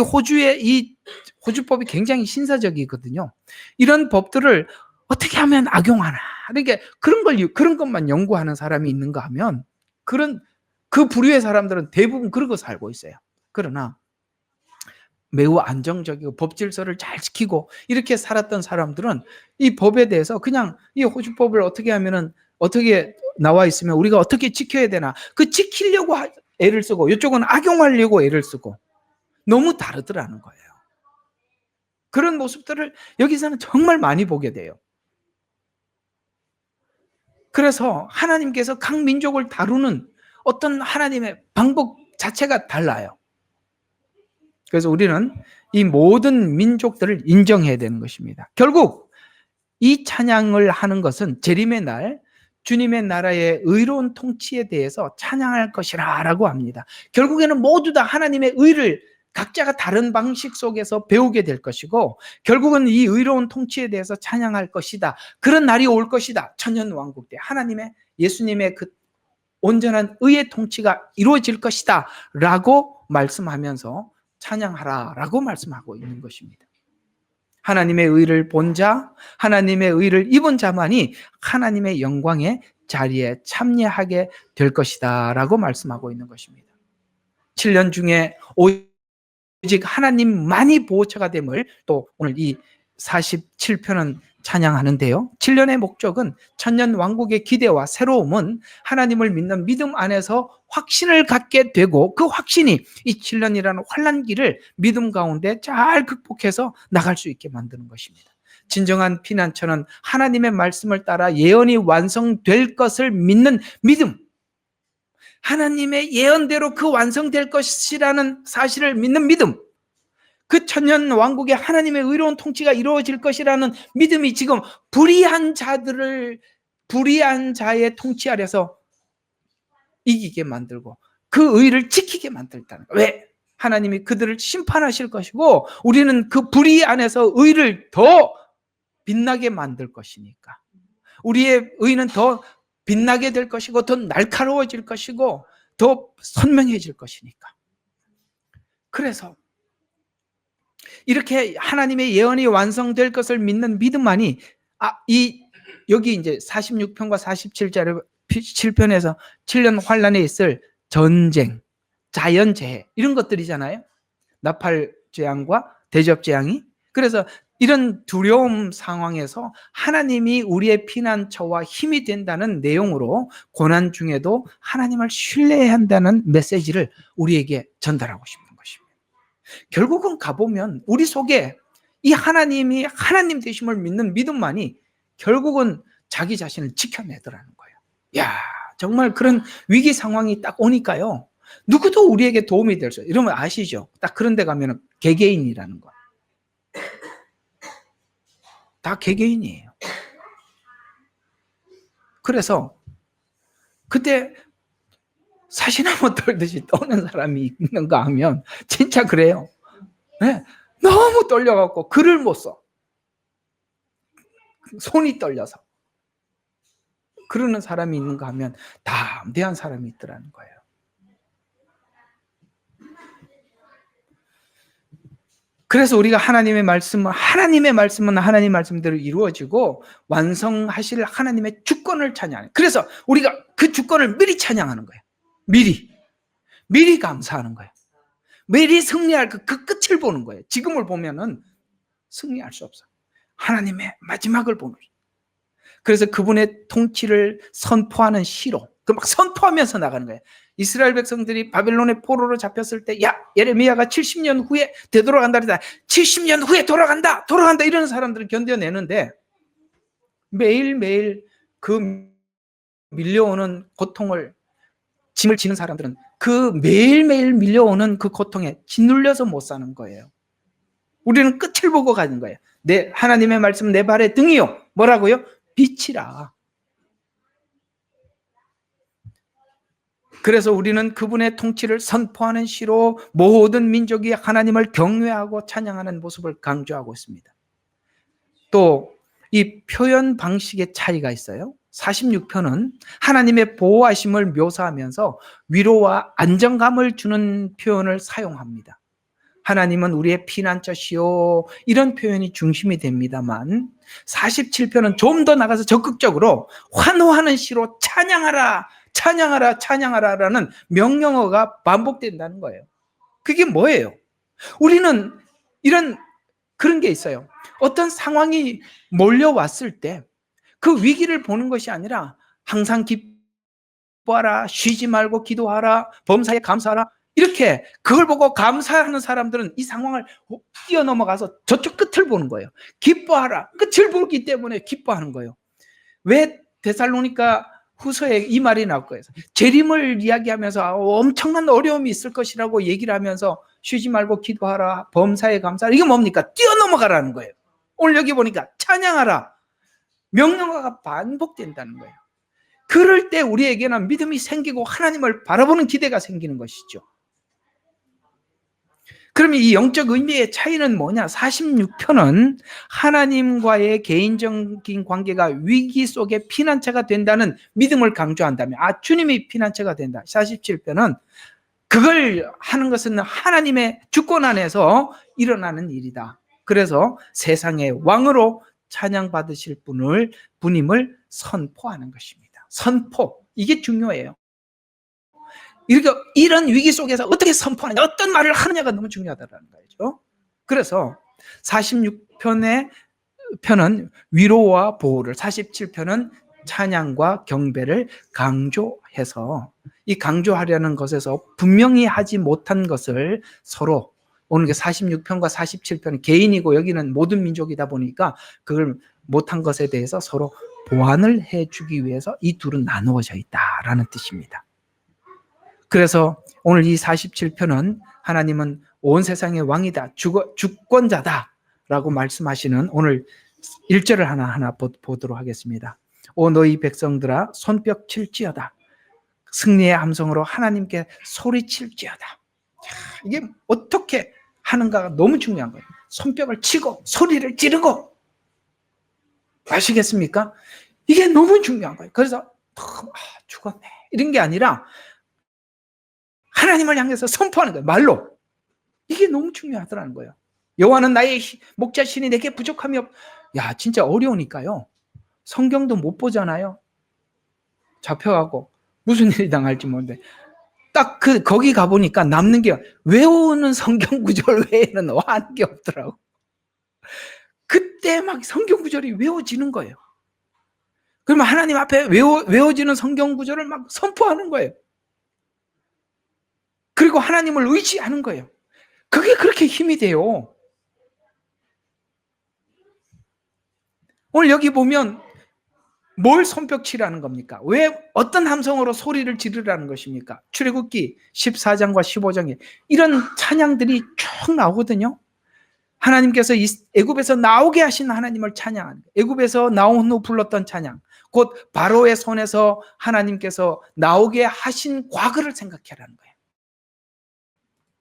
호주법이 굉장히 신사적이거든요. 이런 법들을 어떻게 하면 악용하나. 그러니까 그런 것만 연구하는 사람이 있는가 하면 그 부류의 사람들은 대부분 그러고 살고 있어요. 그러나 매우 안정적이고 법 질서를 잘 지키고 이렇게 살았던 사람들은 이 법에 대해서 그냥 이 호주법을 어떻게 나와 있으면 우리가 어떻게 지켜야 되나 그 지키려고 애를 쓰고 이쪽은 악용하려고 애를 쓰고 너무 다르더라는 거예요. 그런 모습들을 여기서는 정말 많이 보게 돼요. 그래서 하나님께서 각 민족을 다루는 어떤 하나님의 방법 자체가 달라요. 그래서 우리는 이 모든 민족들을 인정해야 되는 것입니다. 결국 이 찬양을 하는 것은 재림의 날 주님의 나라의 의로운 통치에 대해서 찬양할 것이라 라고 합니다. 결국에는 모두 다 하나님의 의를 각자가 다른 방식 속에서 배우게 될 것이고, 결국은 이 의로운 통치에 대해서 찬양할 것이다. 그런 날이 올 것이다. 천년왕국 때 하나님의, 예수님의 그 온전한 의의 통치가 이루어질 것이다 라고 말씀하면서 찬양하라 라고 말씀하고 있는 것입니다. 하나님의 의를 본 자, 하나님의 의를 입은 자만이 하나님의 영광의 자리에 참여하게 될 것이다 라고 말씀하고 있는 것입니다. 7년 중에 오직 하나님만이 보호처가 됨을 또 오늘 이 47편은 찬양하는데요. 7년의 목적은 천년 왕국의 기대와 새로움은 하나님을 믿는 믿음 안에서 확신을 갖게 되고, 그 확신이 이 7년이라는 환난기를 믿음 가운데 잘 극복해서 나갈 수 있게 만드는 것입니다. 진정한 피난처는 하나님의 말씀을 따라 예언이 완성될 것을 믿는 믿음, 하나님의 예언대로 그 완성될 것이라는 사실을 믿는 믿음, 그 천년 왕국의 하나님의 의로운 통치가 이루어질 것이라는 믿음이 지금 불의한 자의 통치 아래서 이기게 만들고 그 의를 지키게 만들다는 거예요. 왜? 하나님이 그들을 심판하실 것이고 우리는 그 불의 안에서 의를 더 빛나게 만들 것이니까. 우리의 의는 더 빛나게 될 것이고 더 날카로워질 것이고 더 선명해질 것이니까. 그래서 이렇게 하나님의 예언이 완성될 것을 믿는 믿음만이 여기 이제 46편과 47편에서 7년 환란에 있을 전쟁, 자연재해 이런 것들이잖아요. 나팔재앙과 대접재앙이. 그래서 이런 두려움 상황에서 하나님이 우리의 피난처와 힘이 된다는 내용으로 고난 중에도 하나님을 신뢰해야 한다는 메시지를 우리에게 전달하고 싶은 것입니다. 결국은 가보면 우리 속에 이 하나님이 하나님 되심을 믿는 믿음만이 결국은 자기 자신을 지켜내더라는 거예요. 야, 정말 그런 위기 상황이 딱 오니까요, 누구도 우리에게 도움이 될 수, 이러면 아시죠? 딱 그런 데 가면 개개인이라는 거. 다 개개인이에요. 그래서 그때 사시나무 떨듯이 떠는 사람이 있는가 하면 진짜 그래요. 네, 너무 떨려갖고 글을 못 써. 손이 떨려서. 그러는 사람이 있는가 하면 담대한 사람이 있더라는 거예요. 그래서 우리가 하나님의 말씀은 하나님 말씀대로 이루어지고 완성하실 하나님의 주권을 찬양하는. 그래서 우리가 그 주권을 미리 찬양하는 거예요. 미리 감사하는 거예요. 미리 승리할 그 끝을 보는 거예요. 지금을 보면은 승리할 수 없어. 하나님의 마지막을 보는 거예요. 그래서 그분의 통치를 선포하는 시로, 막 선포하면서 나가는 거예요. 이스라엘 백성들이 바벨론의 포로로 잡혔을 때, 야, 예레미야가 70년 후에 되돌아간다 그랬다. 70년 후에 돌아간다 이러는 사람들은 견뎌내는데 매일매일 그 밀려오는 고통을, 짐을 지는 사람들은 그 매일매일 밀려오는 그 고통에 짓눌려서 못 사는 거예요. 우리는 끝을 보고 가는 거예요. 하나님의 말씀 내 발의 등이요. 뭐라고요? 빛이라. 그래서 우리는 그분의 통치를 선포하는 시로 모든 민족이 하나님을 경외하고 찬양하는 모습을 강조하고 있습니다. 또 이 표현 방식의 차이가 있어요. 46편은 하나님의 보호하심을 묘사하면서 위로와 안정감을 주는 표현을 사용합니다. 하나님은 우리의 피난처시요, 이런 표현이 중심이 됩니다만 47편은 좀 더 나가서 적극적으로 환호하는 시로 찬양하라라는 명령어가 반복된다는 거예요. 그게 뭐예요? 우리는 그런 게 있어요. 어떤 상황이 몰려왔을 때 그 위기를 보는 것이 아니라 항상 기뻐하라, 쉬지 말고 기도하라, 범사에 감사하라, 이렇게 그걸 보고 감사하는 사람들은 이 상황을 뛰어넘어가서 저쪽 끝을 보는 거예요. 기뻐하라, 끝을 보기 때문에 기뻐하는 거예요. 왜 데살로니가 후서에 이 말이 나올 거예요. 재림을 이야기하면서 엄청난 어려움이 있을 것이라고 얘기를 하면서 쉬지 말고 기도하라, 범사에 감사하라. 이게 뭡니까? 뛰어넘어가라는 거예요. 오늘 여기 보니까 찬양하라, 명령어가 반복된다는 거예요. 그럴 때 우리에게는 믿음이 생기고 하나님을 바라보는 기대가 생기는 것이죠. 그러면 이 영적 의미의 차이는 뭐냐? 46편은 하나님과의 개인적인 관계가 위기 속에 피난처가 된다는 믿음을 강조한다면, 주님이 피난처가 된다. 47편은 그걸 하는 것은 하나님의 주권 안에서 일어나는 일이다. 그래서 세상의 왕으로 찬양받으실 분임을 선포하는 것입니다. 선포, 이게 중요해요. 이런 위기 속에서 어떻게 선포하느냐, 어떤 말을 하느냐가 너무 중요하다는 거죠. 그래서 46편은 위로와 보호를, 47편은 찬양과 경배를 강조해서, 이 강조하려는 것에서 분명히 하지 못한 것을 서로, 오늘 46편과 47편은 개인이고 여기는 모든 민족이다 보니까 그걸 못한 것에 대해서 서로 보완을 해주기 위해서 이 둘은 나누어져 있다라는 뜻입니다. 그래서 오늘 이 47편은 하나님은 온 세상의 왕이다, 주권자다 라고 말씀하시는 오늘 1절을 하나하나 보도록 하겠습니다. 오 너희 백성들아 손뼉 칠지어다, 승리의 함성으로 하나님께 소리칠지어다. 이게 어떻게 하는가가 너무 중요한 거예요. 손뼉을 치고 소리를 지르고, 아시겠습니까? 이게 너무 중요한 거예요. 그래서 죽었네 이런 게 아니라 하나님을 향해서 선포하는 거예요. 말로. 이게 너무 중요하더라는 거예요. 여호와는 나의 목자시니 내게 부족함이 없. 야, 진짜 어려우니까요. 성경도 못 보잖아요. 잡혀가고 무슨 일이 당할지 모르는데 딱 거기 가보니까 남는 게 외우는 성경 구절 외에는 하는 게 없더라고. 그때 막 성경 구절이 외워지는 거예요. 그러면 하나님 앞에 외워지는 성경 구절을 막 선포하는 거예요. 그리고 하나님을 의지하는 거예요. 그게 그렇게 힘이 돼요. 오늘 여기 보면 뭘 손뼉치라는 겁니까? 왜 어떤 함성으로 소리를 지르라는 것입니까? 출애굽기 14장과 15장에 이런 찬양들이 쭉 나오거든요. 하나님께서 애굽에서 나오게 하신 하나님을 찬양하는 거예요. 애굽에서 나온 후 불렀던 찬양, 곧 바로의 손에서 하나님께서 나오게 하신 과거를 생각해라는 거예요.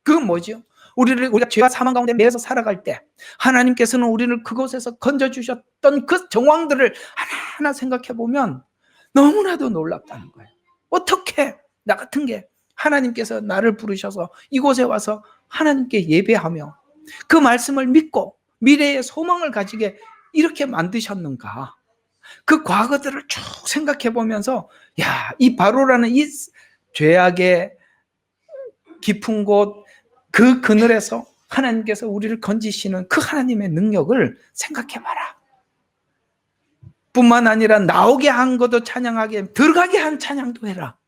그건 뭐죠? 우리가 죄와 사망 가운데 매여서 살아갈 때 하나님께서는 우리를 그곳에서 건져주셨던 그 정황들을 하나하나 생각해 보면 너무나도 놀랍다는 거예요. 어떻게 나 같은 게 하나님께서 나를 부르셔서 이곳에 와서 하나님께 예배하며 그 말씀을 믿고 미래의 소망을 가지게 이렇게 만드셨는가? 그 과거들을 쭉 생각해 보면서 이 바로라는 이 죄악의 깊은 곳, 그 그늘에서 하나님께서 우리를 건지시는 그 하나님의 능력을 생각해봐라. 뿐만 아니라 나오게 한 것도 찬양하게, 들어가게 한 찬양도 해라.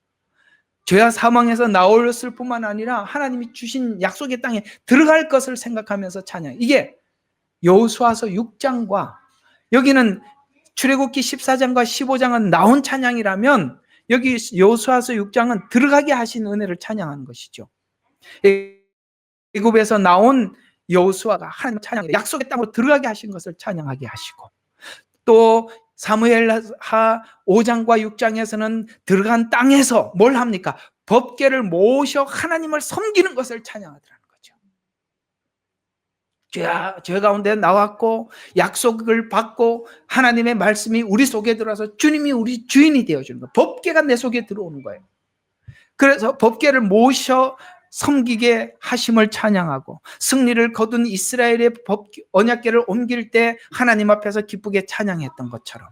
죄와 사망에서 나올렸을 뿐만 아니라 하나님이 주신 약속의 땅에 들어갈 것을 생각하면서 찬양. 이게 여호수아서 6장과 여기는 출애굽기 14장과 15장은 나온 찬양이라면 여기 여호수아서 6장은 들어가게 하신 은혜를 찬양하는 것이죠. 애굽에서 나온 여호수아가 하나님 찬양, 약속의 땅으로 들어가게 하신 것을 찬양하게 하시고, 또 사무엘하 5장과 6장에서는 들어간 땅에서 뭘 합니까? 법궤를 모셔 하나님을 섬기는 것을 찬양하더라는 거죠. 죄 가운데 나왔고 약속을 받고 하나님의 말씀이 우리 속에 들어와서 주님이 우리 주인이 되어주는 거예요. 법궤가 내 속에 들어오는 거예요. 그래서 법궤를 모셔 섬기게 하심을 찬양하고, 승리를 거둔 이스라엘의 언약궤를 옮길 때 하나님 앞에서 기쁘게 찬양했던 것처럼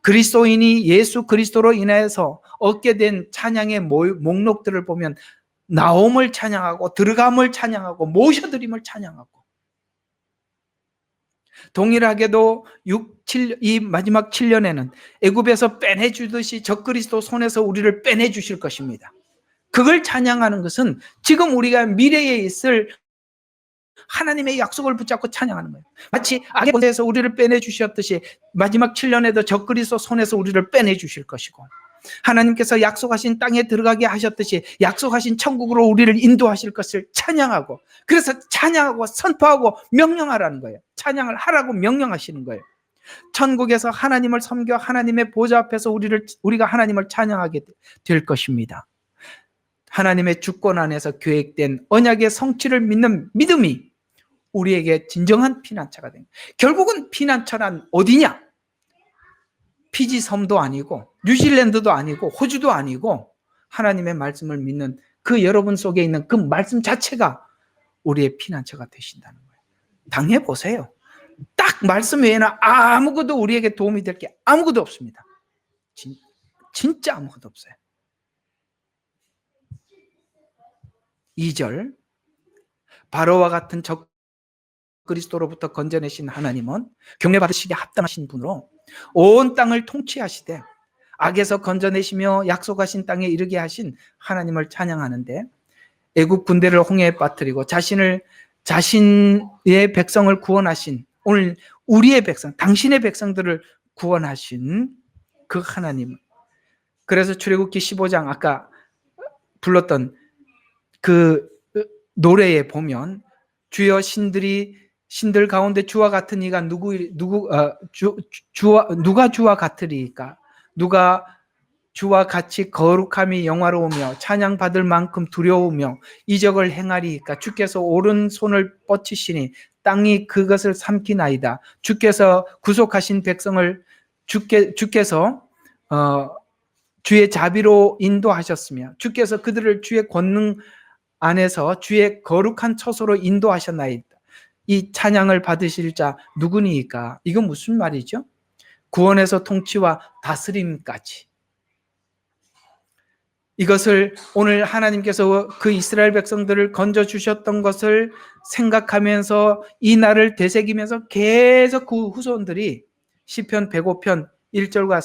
그리스도인이 예수 그리스도로 인해서 얻게 된 찬양의 목록들을 보면 나옴을 찬양하고 들어감을 찬양하고 모셔드림을 찬양하고, 동일하게도 이 마지막 7년에는 애굽에서 빼내주듯이 적그리스도 손에서 우리를 빼내주실 것입니다. 그걸 찬양하는 것은 지금 우리가 미래에 있을 하나님의 약속을 붙잡고 찬양하는 거예요. 마치 악의 권세에서 우리를 빼내주셨듯이 마지막 7년에도 적그리스도 손에서 우리를 빼내주실 것이고, 하나님께서 약속하신 땅에 들어가게 하셨듯이 약속하신 천국으로 우리를 인도하실 것을 찬양하고, 그래서 찬양하고 선포하고 명령하라는 거예요. 찬양을 하라고 명령하시는 거예요. 천국에서 하나님을 섬겨 하나님의 보좌 앞에서 우리가 하나님을 찬양하게 될 것입니다. 하나님의 주권 안에서 계획된 언약의 성취를 믿는 믿음이 우리에게 진정한 피난처가 됩니다. 결국은 피난처란 어디냐? 피지 섬도 아니고 뉴질랜드도 아니고 호주도 아니고 하나님의 말씀을 믿는 그 여러분 속에 있는 그 말씀 자체가 우리의 피난처가 되신다는 거예요. 당해보세요. 딱 말씀 외에는 아무것도 우리에게 도움이 될 게 아무것도 없습니다. 진짜 아무것도 없어요. 2절, 바로와 같은 적 그리스도로부터 건져내신 하나님은 경외받으시기에 합당하신 분으로 온 땅을 통치하시되 악에서 건져내시며 약속하신 땅에 이르게 하신 하나님을 찬양하는데, 애국 군대를 홍해에 빠뜨리고 자신의 백성을 구원하신, 오늘 우리의 백성, 당신의 백성들을 구원하신 그 하나님. 그래서 출애굽기 15장 아까 불렀던 그 노래에 보면 주여 신들 가운데 주와 같은 이가 누가 주와 같으리까? 누가 주와 같이 거룩함이 영화로우며 찬양받을 만큼 두려우며 이적을 행하리이까? 주께서 오른손을 뻗치시니 땅이 그것을 삼키나이다. 주께서 구속하신 백성을 주께서 주의 자비로 인도하셨으며 주께서 그들을 주의 권능 안에서 주의 거룩한 처소로 인도하셨나이다. 이 찬양을 받으실 자 누구니까? 이건 무슨 말이죠? 구원에서 통치와 다스림까지. 이것을 오늘 하나님께서 그 이스라엘 백성들을 건져주셨던 것을 생각하면서 이 날을 되새기면서 계속 그 후손들이 시편 105편 1절과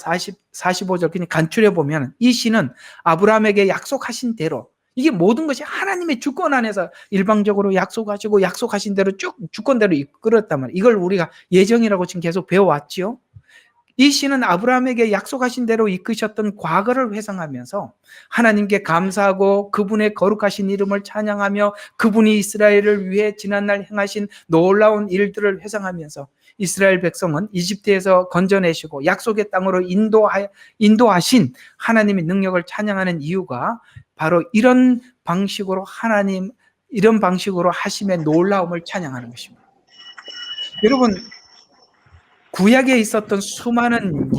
45절 그냥 간추려 보면 이 시는 아브라함에게 약속하신 대로, 이게 모든 것이 하나님의 주권 안에서 일방적으로 약속하시고 약속하신 대로 쭉 주권대로 이끌었단 말이에요. 이걸 우리가 예정이라고 지금 계속 배워왔지요. 이 시는 아브라함에게 약속하신 대로 이끄셨던 과거를 회상하면서 하나님께 감사하고 그분의 거룩하신 이름을 찬양하며 그분이 이스라엘을 위해 지난날 행하신 놀라운 일들을 회상하면서 이스라엘 백성은 이집트에서 건져내시고 약속의 땅으로 인도하신 하나님의 능력을 찬양하는 이유가 바로 이런 방식으로 이런 방식으로 하심의 놀라움을 찬양하는 것입니다. 여러분, 구약에 있었던 수많은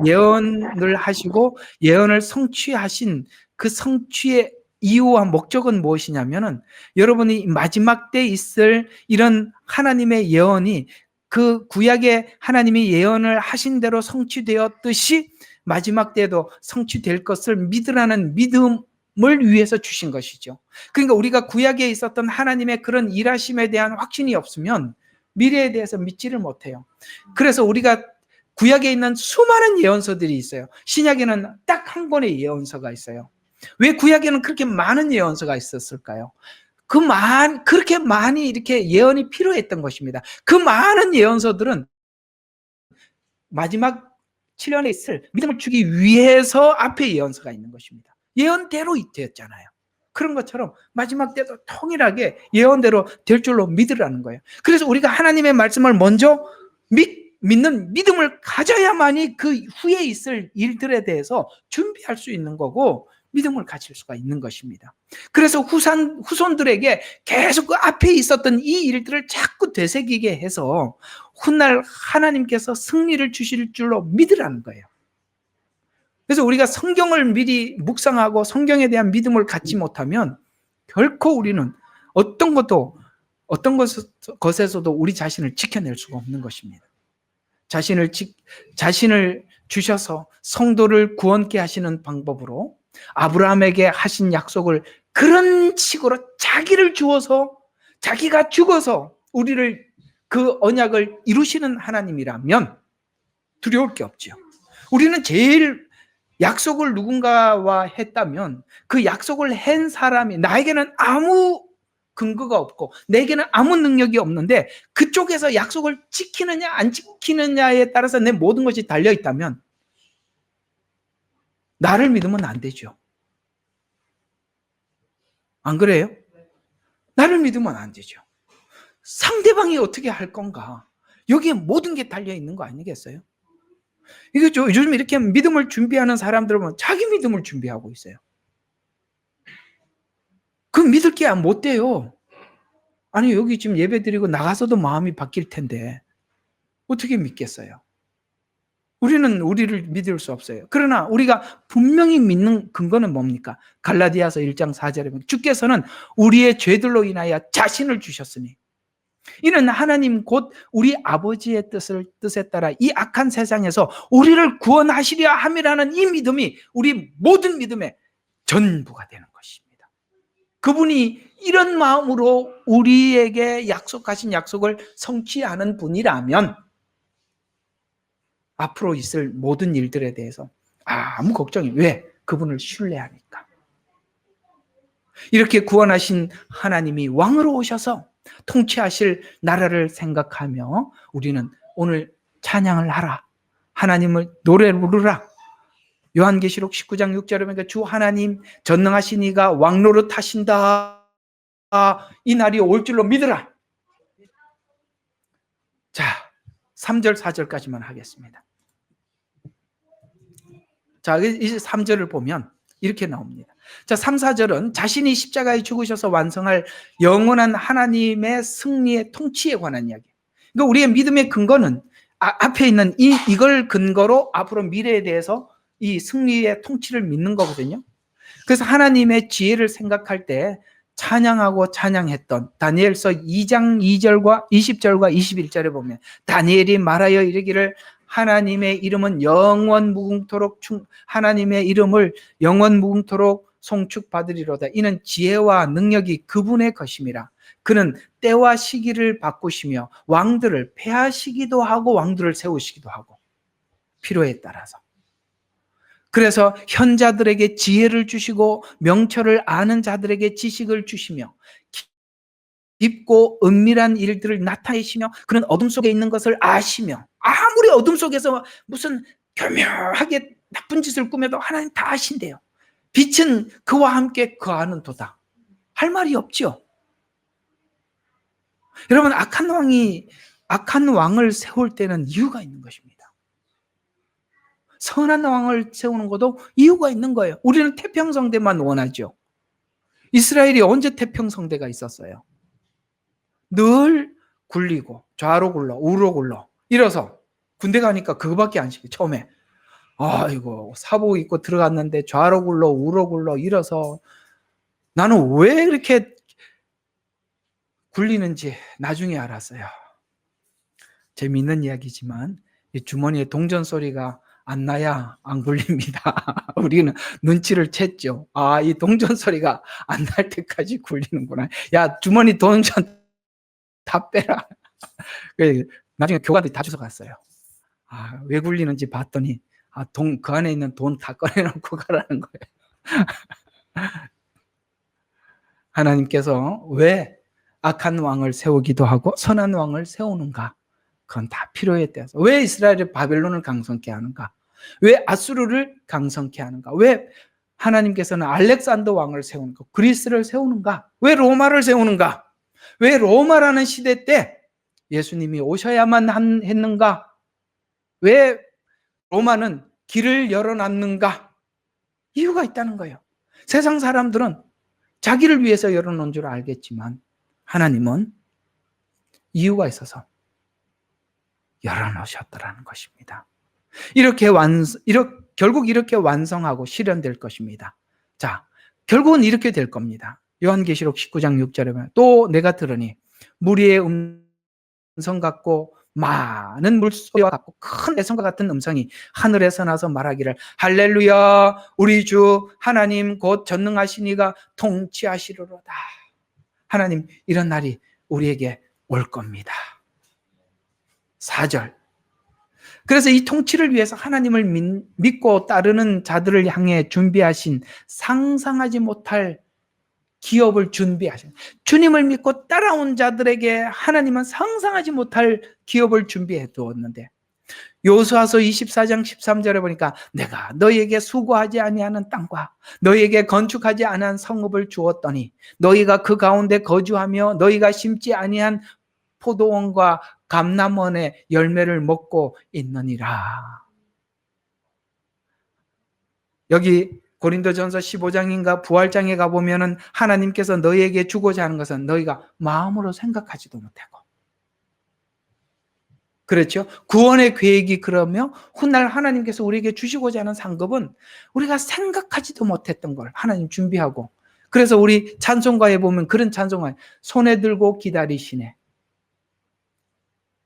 예언을 하시고 예언을 성취하신 그 성취의 이유와 목적은 무엇이냐면은, 여러분이 마지막 때 있을 이런 하나님의 예언이 그 구약에 하나님이 예언을 하신 대로 성취되었듯이 마지막 때도 성취될 것을 믿으라는 믿음을 위해서 주신 것이죠. 그러니까 우리가 구약에 있었던 하나님의 그런 일하심에 대한 확신이 없으면 미래에 대해서 믿지를 못해요. 그래서 우리가 구약에 있는 수많은 예언서들이 있어요. 신약에는 딱 한 권의 예언서가 있어요. 왜 구약에는 그렇게 많은 예언서가 있었을까요? 그렇게 많이 이렇게 예언이 필요했던 것입니다. 그 많은 예언서들은 마지막 7년에 있을 믿음을 주기 위해서 앞에 예언서가 있는 것입니다. 예언대로 되었잖아요. 그런 것처럼 마지막 때도 통일하게 예언대로 될 줄로 믿으라는 거예요. 그래서 우리가 하나님의 말씀을 먼저 믿는 믿음을 가져야만이 그 후에 있을 일들에 대해서 준비할 수 있는 거고 믿음을 가질 수가 있는 것입니다. 그래서 후손들에게 계속 그 앞에 있었던 이 일들을 자꾸 되새기게 해서 훗날 하나님께서 승리를 주실 줄로 믿으라는 거예요. 그래서 우리가 성경을 미리 묵상하고 성경에 대한 믿음을 갖지 못하면 결코 우리는 어떤 것에서도 우리 자신을 지켜낼 수가 없는 것입니다. 자신을 주셔서 성도를 구원케 하시는 방법으로 아브라함에게 하신 약속을 그런 식으로 자기를 주어서 자기가 죽어서 우리를 그 언약을 이루시는 하나님이라면 두려울 게 없죠. 우리는 제일 약속을 누군가와 했다면 그 약속을 한 사람이 나에게는 아무 근거가 없고 내게는 아무 능력이 없는데 그쪽에서 약속을 지키느냐 안 지키느냐에 따라서 내 모든 것이 달려있다면 나를 믿으면 안 되죠. 안 그래요? 나를 믿으면 안 되죠. 상대방이 어떻게 할 건가? 여기에 모든 게 달려 있는 거 아니겠어요? 이게 요즘 이렇게 믿음을 준비하는 사람들은 보면 자기 믿음을 준비하고 있어요. 그 믿을 게 못 돼요. 아니, 여기 지금 예배 드리고 나가서도 마음이 바뀔 텐데 어떻게 믿겠어요? 우리는 우리를 믿을 수 없어요. 그러나 우리가 분명히 믿는 근거는 뭡니까? 갈라디아서 1장 4절에 보면 주께서는 우리의 죄들로 인하여 자신을 주셨으니 이는 하나님 곧 우리 아버지의 뜻에 따라 이 악한 세상에서 우리를 구원하시려 함이라는 이 믿음이 우리 모든 믿음의 전부가 되는 것입니다. 그분이 이런 마음으로 우리에게 약속하신 약속을 성취하는 분이라면 앞으로 있을 모든 일들에 대해서 아무 걱정이, 왜? 그분을 신뢰하니까. 이렇게 구원하신 하나님이 왕으로 오셔서 통치하실 나라를 생각하며 우리는 오늘 찬양을 하라, 하나님을 노래를 부르라. 요한계시록 19장 6절에 보니까 주 하나님 전능하신 이가 왕노릇 하신다, 이 날이 올 줄로 믿으라. 자, 3절 4절까지만 하겠습니다. 자, 이제 3절을 보면 이렇게 나옵니다. 자, 3, 4절은 자신이 십자가에 죽으셔서 완성할 영원한 하나님의 승리의 통치에 관한 이야기. 그러니까 우리의 믿음의 근거는 앞에 있는 이걸 근거로 앞으로 미래에 대해서 이 승리의 통치를 믿는 거거든요. 그래서 하나님의 지혜를 생각할 때 찬양하고 찬양했던 다니엘서 2장 2절과 20절과 21절에 보면 다니엘이 말하여 이르기를 하나님의 이름은 영원 무궁토록 하나님의 이름을 영원 무궁토록 송축받으리로다. 이는 지혜와 능력이 그분의 것임이라. 그는 때와 시기를 바꾸시며 왕들을 폐하시기도 하고 왕들을 세우시기도 하고 필요에 따라서. 그래서 현자들에게 지혜를 주시고 명철을 아는 자들에게 지식을 주시며 깊고 은밀한 일들을 나타내시며 그는 어둠 속에 있는 것을 아시며, 아무리 어둠 속에서 무슨 교묘하게 나쁜 짓을 꾸며도 하나님 다 아신대요. 빛은 그와 함께 거하는도다. 할 말이 없죠. 여러분, 악한 왕을 세울 때는 이유가 있는 것입니다. 선한 왕을 세우는 것도 이유가 있는 거예요. 우리는 태평성대만 원하죠. 이스라엘이 언제 태평성대가 있었어요? 늘 굴리고 좌로 굴러 우로 굴러 이래서 군대 가니까 그거밖에 안 시켜. 처음에 아이고 사복 입고 들어갔는데 좌로 굴러 우로 굴러 이래서 나는 왜 이렇게 굴리는지 나중에 알았어요. 재미있는 이야기지만 이 주머니에 동전 소리가 안 나야 안 굴립니다. 우리는 눈치를 챘죠. 이 동전 소리가 안 날 때까지 굴리는구나. 야, 주머니 동전 다 빼라. 나중에 교관들이 다 주워갔어요. 왜 굴리는지 봤더니 그 안에 있는 돈 다 꺼내놓고 가라는 거예요. 하나님께서 왜 악한 왕을 세우기도 하고 선한 왕을 세우는가? 그건 다 필요에 따라서. 왜 이스라엘이 바벨론을 강성케 하는가? 왜 아수르를 강성케 하는가? 왜 하나님께서는 알렉산더 왕을 세우는가? 그리스를 세우는가? 왜 로마를 세우는가? 왜 로마라는 시대 때 예수님이 오셔야만 했는가? 왜 로마는 길을 열어놨는가? 이유가 있다는 거예요. 세상 사람들은 자기를 위해서 열어놓은 줄 알겠지만 하나님은 이유가 있어서 열어놓으셨다라는 것입니다. 결국 이렇게 완성하고 실현될 것입니다. 자, 결국은 이렇게 될 겁니다. 요한계시록 19장 6절에 보면 또 내가 들으니 무리의 음성 같고 많은 물소리와 같고 큰 애성과 같은 음성이 하늘에서 나서 말하기를 할렐루야 우리 주 하나님 곧 전능하신 이가 통치하시리로다. 하나님 이런 날이 우리에게 올 겁니다. 4절. 그래서 이 통치를 위해서 하나님을 믿고 따르는 자들을 향해 준비하신 상상하지 못할 기업을 준비하신, 주님을 믿고 따라온 자들에게 하나님은 상상하지 못할 기업을 준비해 두었는데 여호수아서 24장 13절에 보니까 내가 너희에게 수고하지 아니하는 땅과 너희에게 건축하지 아니한 성읍을 주었더니 너희가 그 가운데 거주하며 너희가 심지 아니한 포도원과 감람원의 열매를 먹고 있느니라. 여기 고린도전서 15장인가 부활장에 가보면은 하나님께서 너희에게 주고자 하는 것은 너희가 마음으로 생각하지도 못하고, 그렇죠? 구원의 계획이 그러며 훗날 하나님께서 우리에게 주시고자 하는 상급은 우리가 생각하지도 못했던 걸 하나님 준비하고, 그래서 우리 찬송가에 보면 그런 찬송가, 손에 들고 기다리시네.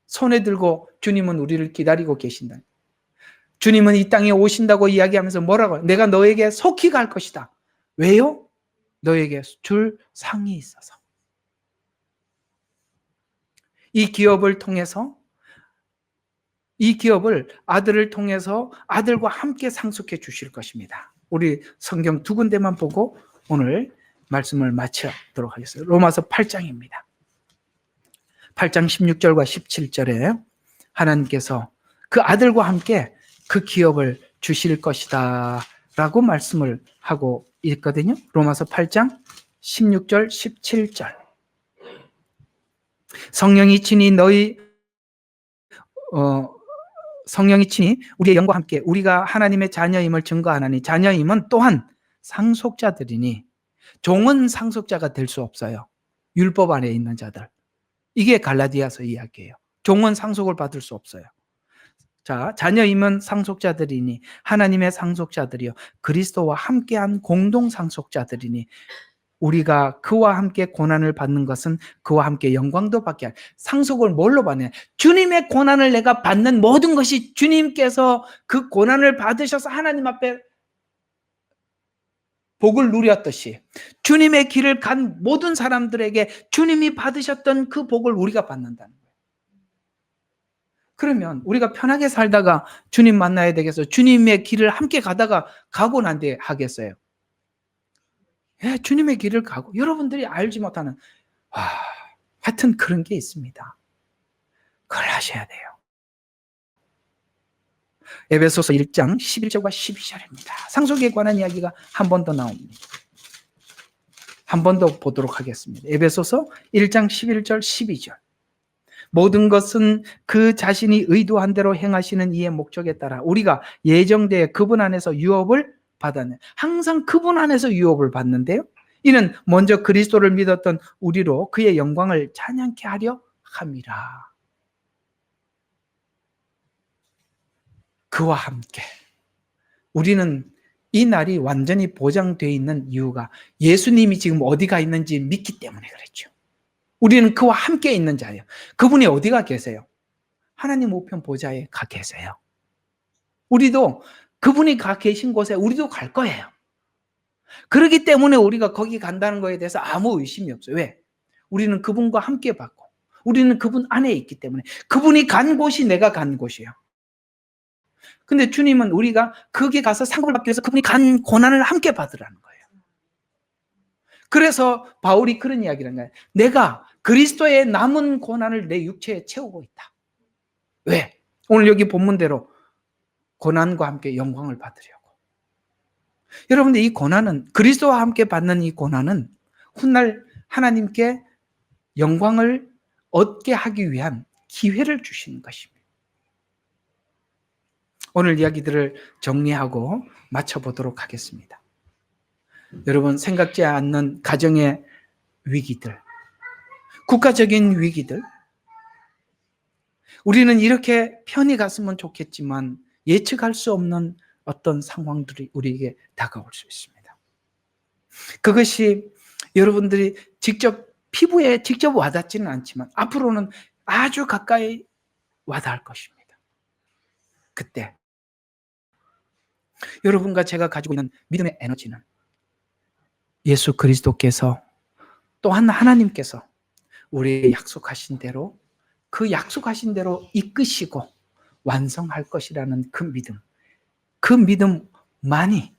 손에 들고 주님은 우리를 기다리고 계신다. 주님은 이 땅에 오신다고 이야기하면서 뭐라고? 내가 너에게 속히 갈 것이다. 왜요? 너에게 줄 상이 있어서. 이 기업을 통해서, 이 기업을 아들을 통해서 아들과 함께 상속해 주실 것입니다. 우리 성경 두 군데만 보고 오늘 말씀을 마치도록 하겠습니다. 로마서 8장입니다. 8장 16절과 17절에 하나님께서 그 아들과 함께 그 기업을 주실 것이다 라고 말씀을 하고 있거든요. 로마서 8장 16절 17절. 성령이 친히 성령이 친히 우리의 영과 함께 우리가 하나님의 자녀임을 증거하나니 자녀임은 또한 상속자들이니, 종은 상속자가 될 수 없어요. 율법 안에 있는 자들. 이게 갈라디아서 이야기예요. 종은 상속을 받을 수 없어요. 자, 자녀임은 상속자들이니 하나님의 상속자들이요 그리스도와 함께한 공동 상속자들이니 우리가 그와 함께 고난을 받는 것은 그와 함께 영광도 받게 할. 상속을 뭘로 받냐? 주님의 고난을 내가 받는 모든 것이 주님께서 그 고난을 받으셔서 하나님 앞에 복을 누렸듯이 주님의 길을 간 모든 사람들에게 주님이 받으셨던 그 복을 우리가 받는다는 거예요. 그러면 우리가 편하게 살다가 주님 만나야 되겠어요? 주님의 길을 함께 가다가 가고 난 뒤에 하겠어요? 예, 주님의 길을 가고 여러분들이 알지 못하는 하여튼 그런 게 있습니다. 그걸 하셔야 돼요. 에베소서 1장 11절과 12절입니다. 상속에 관한 이야기가 한 번 더 나옵니다. 한 번 더 보도록 하겠습니다. 에베소서 1장 11절 12절. 모든 것은 그 자신이 의도한 대로 행하시는 이의 목적에 따라 우리가 예정되어 그분 안에서 유업을 받았네. 항상 그분 안에서 유업을 받는데요. 이는 먼저 그리스도를 믿었던 우리로 그의 영광을 찬양케 하려 함이라. 그와 함께 우리는 이 날이 완전히 보장되어 있는 이유가 예수님이 지금 어디가 있는지 믿기 때문에 그랬죠. 우리는 그와 함께 있는 자예요. 그분이 어디가 계세요? 하나님 우편 보좌에 가 계세요. 우리도 그분이 가 계신 곳에 우리도 갈 거예요. 그렇기 때문에 우리가 거기 간다는 거에 대해서 아무 의심이 없어요. 왜? 우리는 그분과 함께 받고 우리는 그분 안에 있기 때문에 그분이 간 곳이 내가 간 곳이에요. 근데 주님은 우리가 거기 가서 상급을 받기 위해서 그분이 간 고난을 함께 받으라는 거예요. 그래서 바울이 그런 이야기를 한 거예요. 내가 그리스도의 남은 고난을 내 육체에 채우고 있다. 왜? 오늘 여기 본문대로 고난과 함께 영광을 받으려고. 여러분들 이 고난은, 그리스도와 함께 받는 이 고난은 훗날 하나님께 영광을 얻게 하기 위한 기회를 주시는 것입니다. 오늘 이야기들을 정리하고 마쳐보도록 하겠습니다. 여러분, 생각지 않는 가정의 위기들, 국가적인 위기들, 우리는 이렇게 편히 갔으면 좋겠지만 예측할 수 없는 어떤 상황들이 우리에게 다가올 수 있습니다. 그것이 여러분들이 직접 피부에 직접 와닿지는 않지만 앞으로는 아주 가까이 와닿을 것입니다. 그때 여러분과 제가 가지고 있는 믿음의 에너지는 예수 그리스도께서 또한 하나님께서 우리에게 약속하신 대로 그 약속하신 대로 이끄시고 완성할 것이라는 그 믿음만이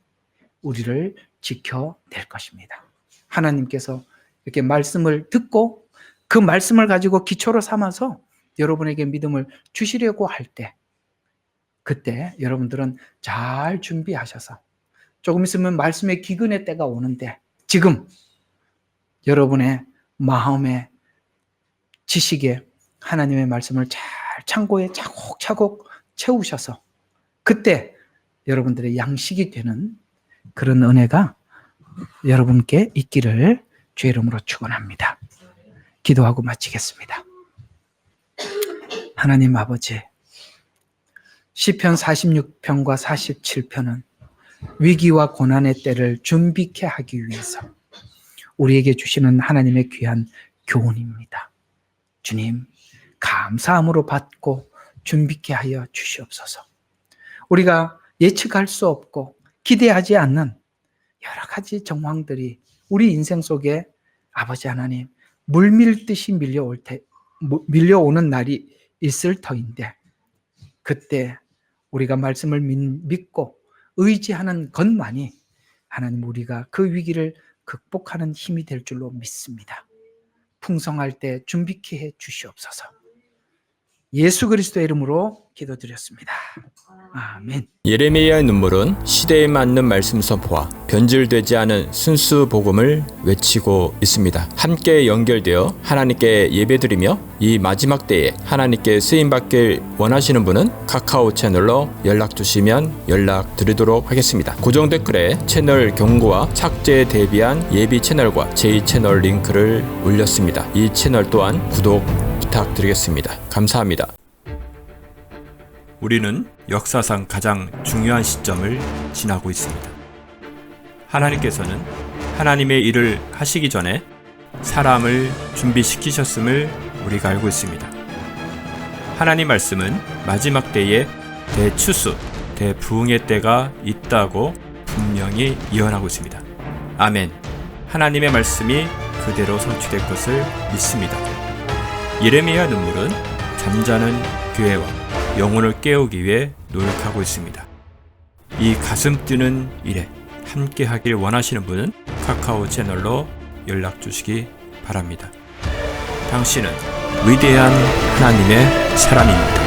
우리를 지켜낼 것입니다. 하나님께서 이렇게 말씀을 듣고 그 말씀을 가지고 기초로 삼아서 여러분에게 믿음을 주시려고 할 때 그때 여러분들은 잘 준비하셔서 조금 있으면 말씀의 기근의 때가 오는데 지금 여러분의 마음의 지식에 하나님의 말씀을 잘 창고에 차곡차곡 채우셔서 그때 여러분들의 양식이 되는 그런 은혜가 여러분께 있기를 주의 이름으로 축원합니다. 기도하고 마치겠습니다. 하나님 아버지, 시편 46편과 47편은 위기와 고난의 때를 준비케 하기 위해서 우리에게 주시는 하나님의 귀한 교훈입니다. 주님, 감사함으로 받고 준비케 하여 주시옵소서. 우리가 예측할 수 없고 기대하지 않는 여러 가지 우리 인생 속에 아버지 하나님 물밀듯이 밀려오는 날이 있을 터인데 그때 우리가 말씀을 믿고 의지하는 것만이 하나님 우리가 그 위기를 극복하는 힘이 될 줄로 믿습니다. 풍성할 때 준비케 해 주시옵소서. 예수 그리스도의 이름으로 기도드렸습니다. 아멘. 예레미야의 눈물은 시대에 맞는 말씀 선포와 변질되지 않은 순수 복음을 외치고 있습니다. 함께 연결되어 하나님께 예배드리며 이 마지막 때에 하나님께 쓰임받길 원하시는 분은 카카오 채널로 연락 주시면 연락드리도록 하겠습니다. 고정 댓글에 채널 경고와 착제에 대비한 예비 채널과 제2채널 링크를 올렸습니다. 이 채널 또한 구독 부탁드리겠습니다. 감사합니다. 우리는 역사상 가장 중요한 시점을 지나고 있습니다. 하나님께서는 하나님의 일을 하시기 전에 사람을 준비시키셨음을 우리가 알고 있습니다. 하나님 말씀은 마지막 때에 대추수, 대부흥의 때가 있다고 분명히 예언하고 있습니다. 아멘. 하나님의 말씀이 그대로 성취될 것을 믿습니다. 예레미야 눈물은 잠자는 교회와 영혼을 깨우기 위해 노력하고 있습니다. 이 가슴 뛰는 일에 함께 하길 원하시는 분은 카카오 채널로 연락 주시기 바랍니다. 당신은 위대한 하나님의 사람입니다.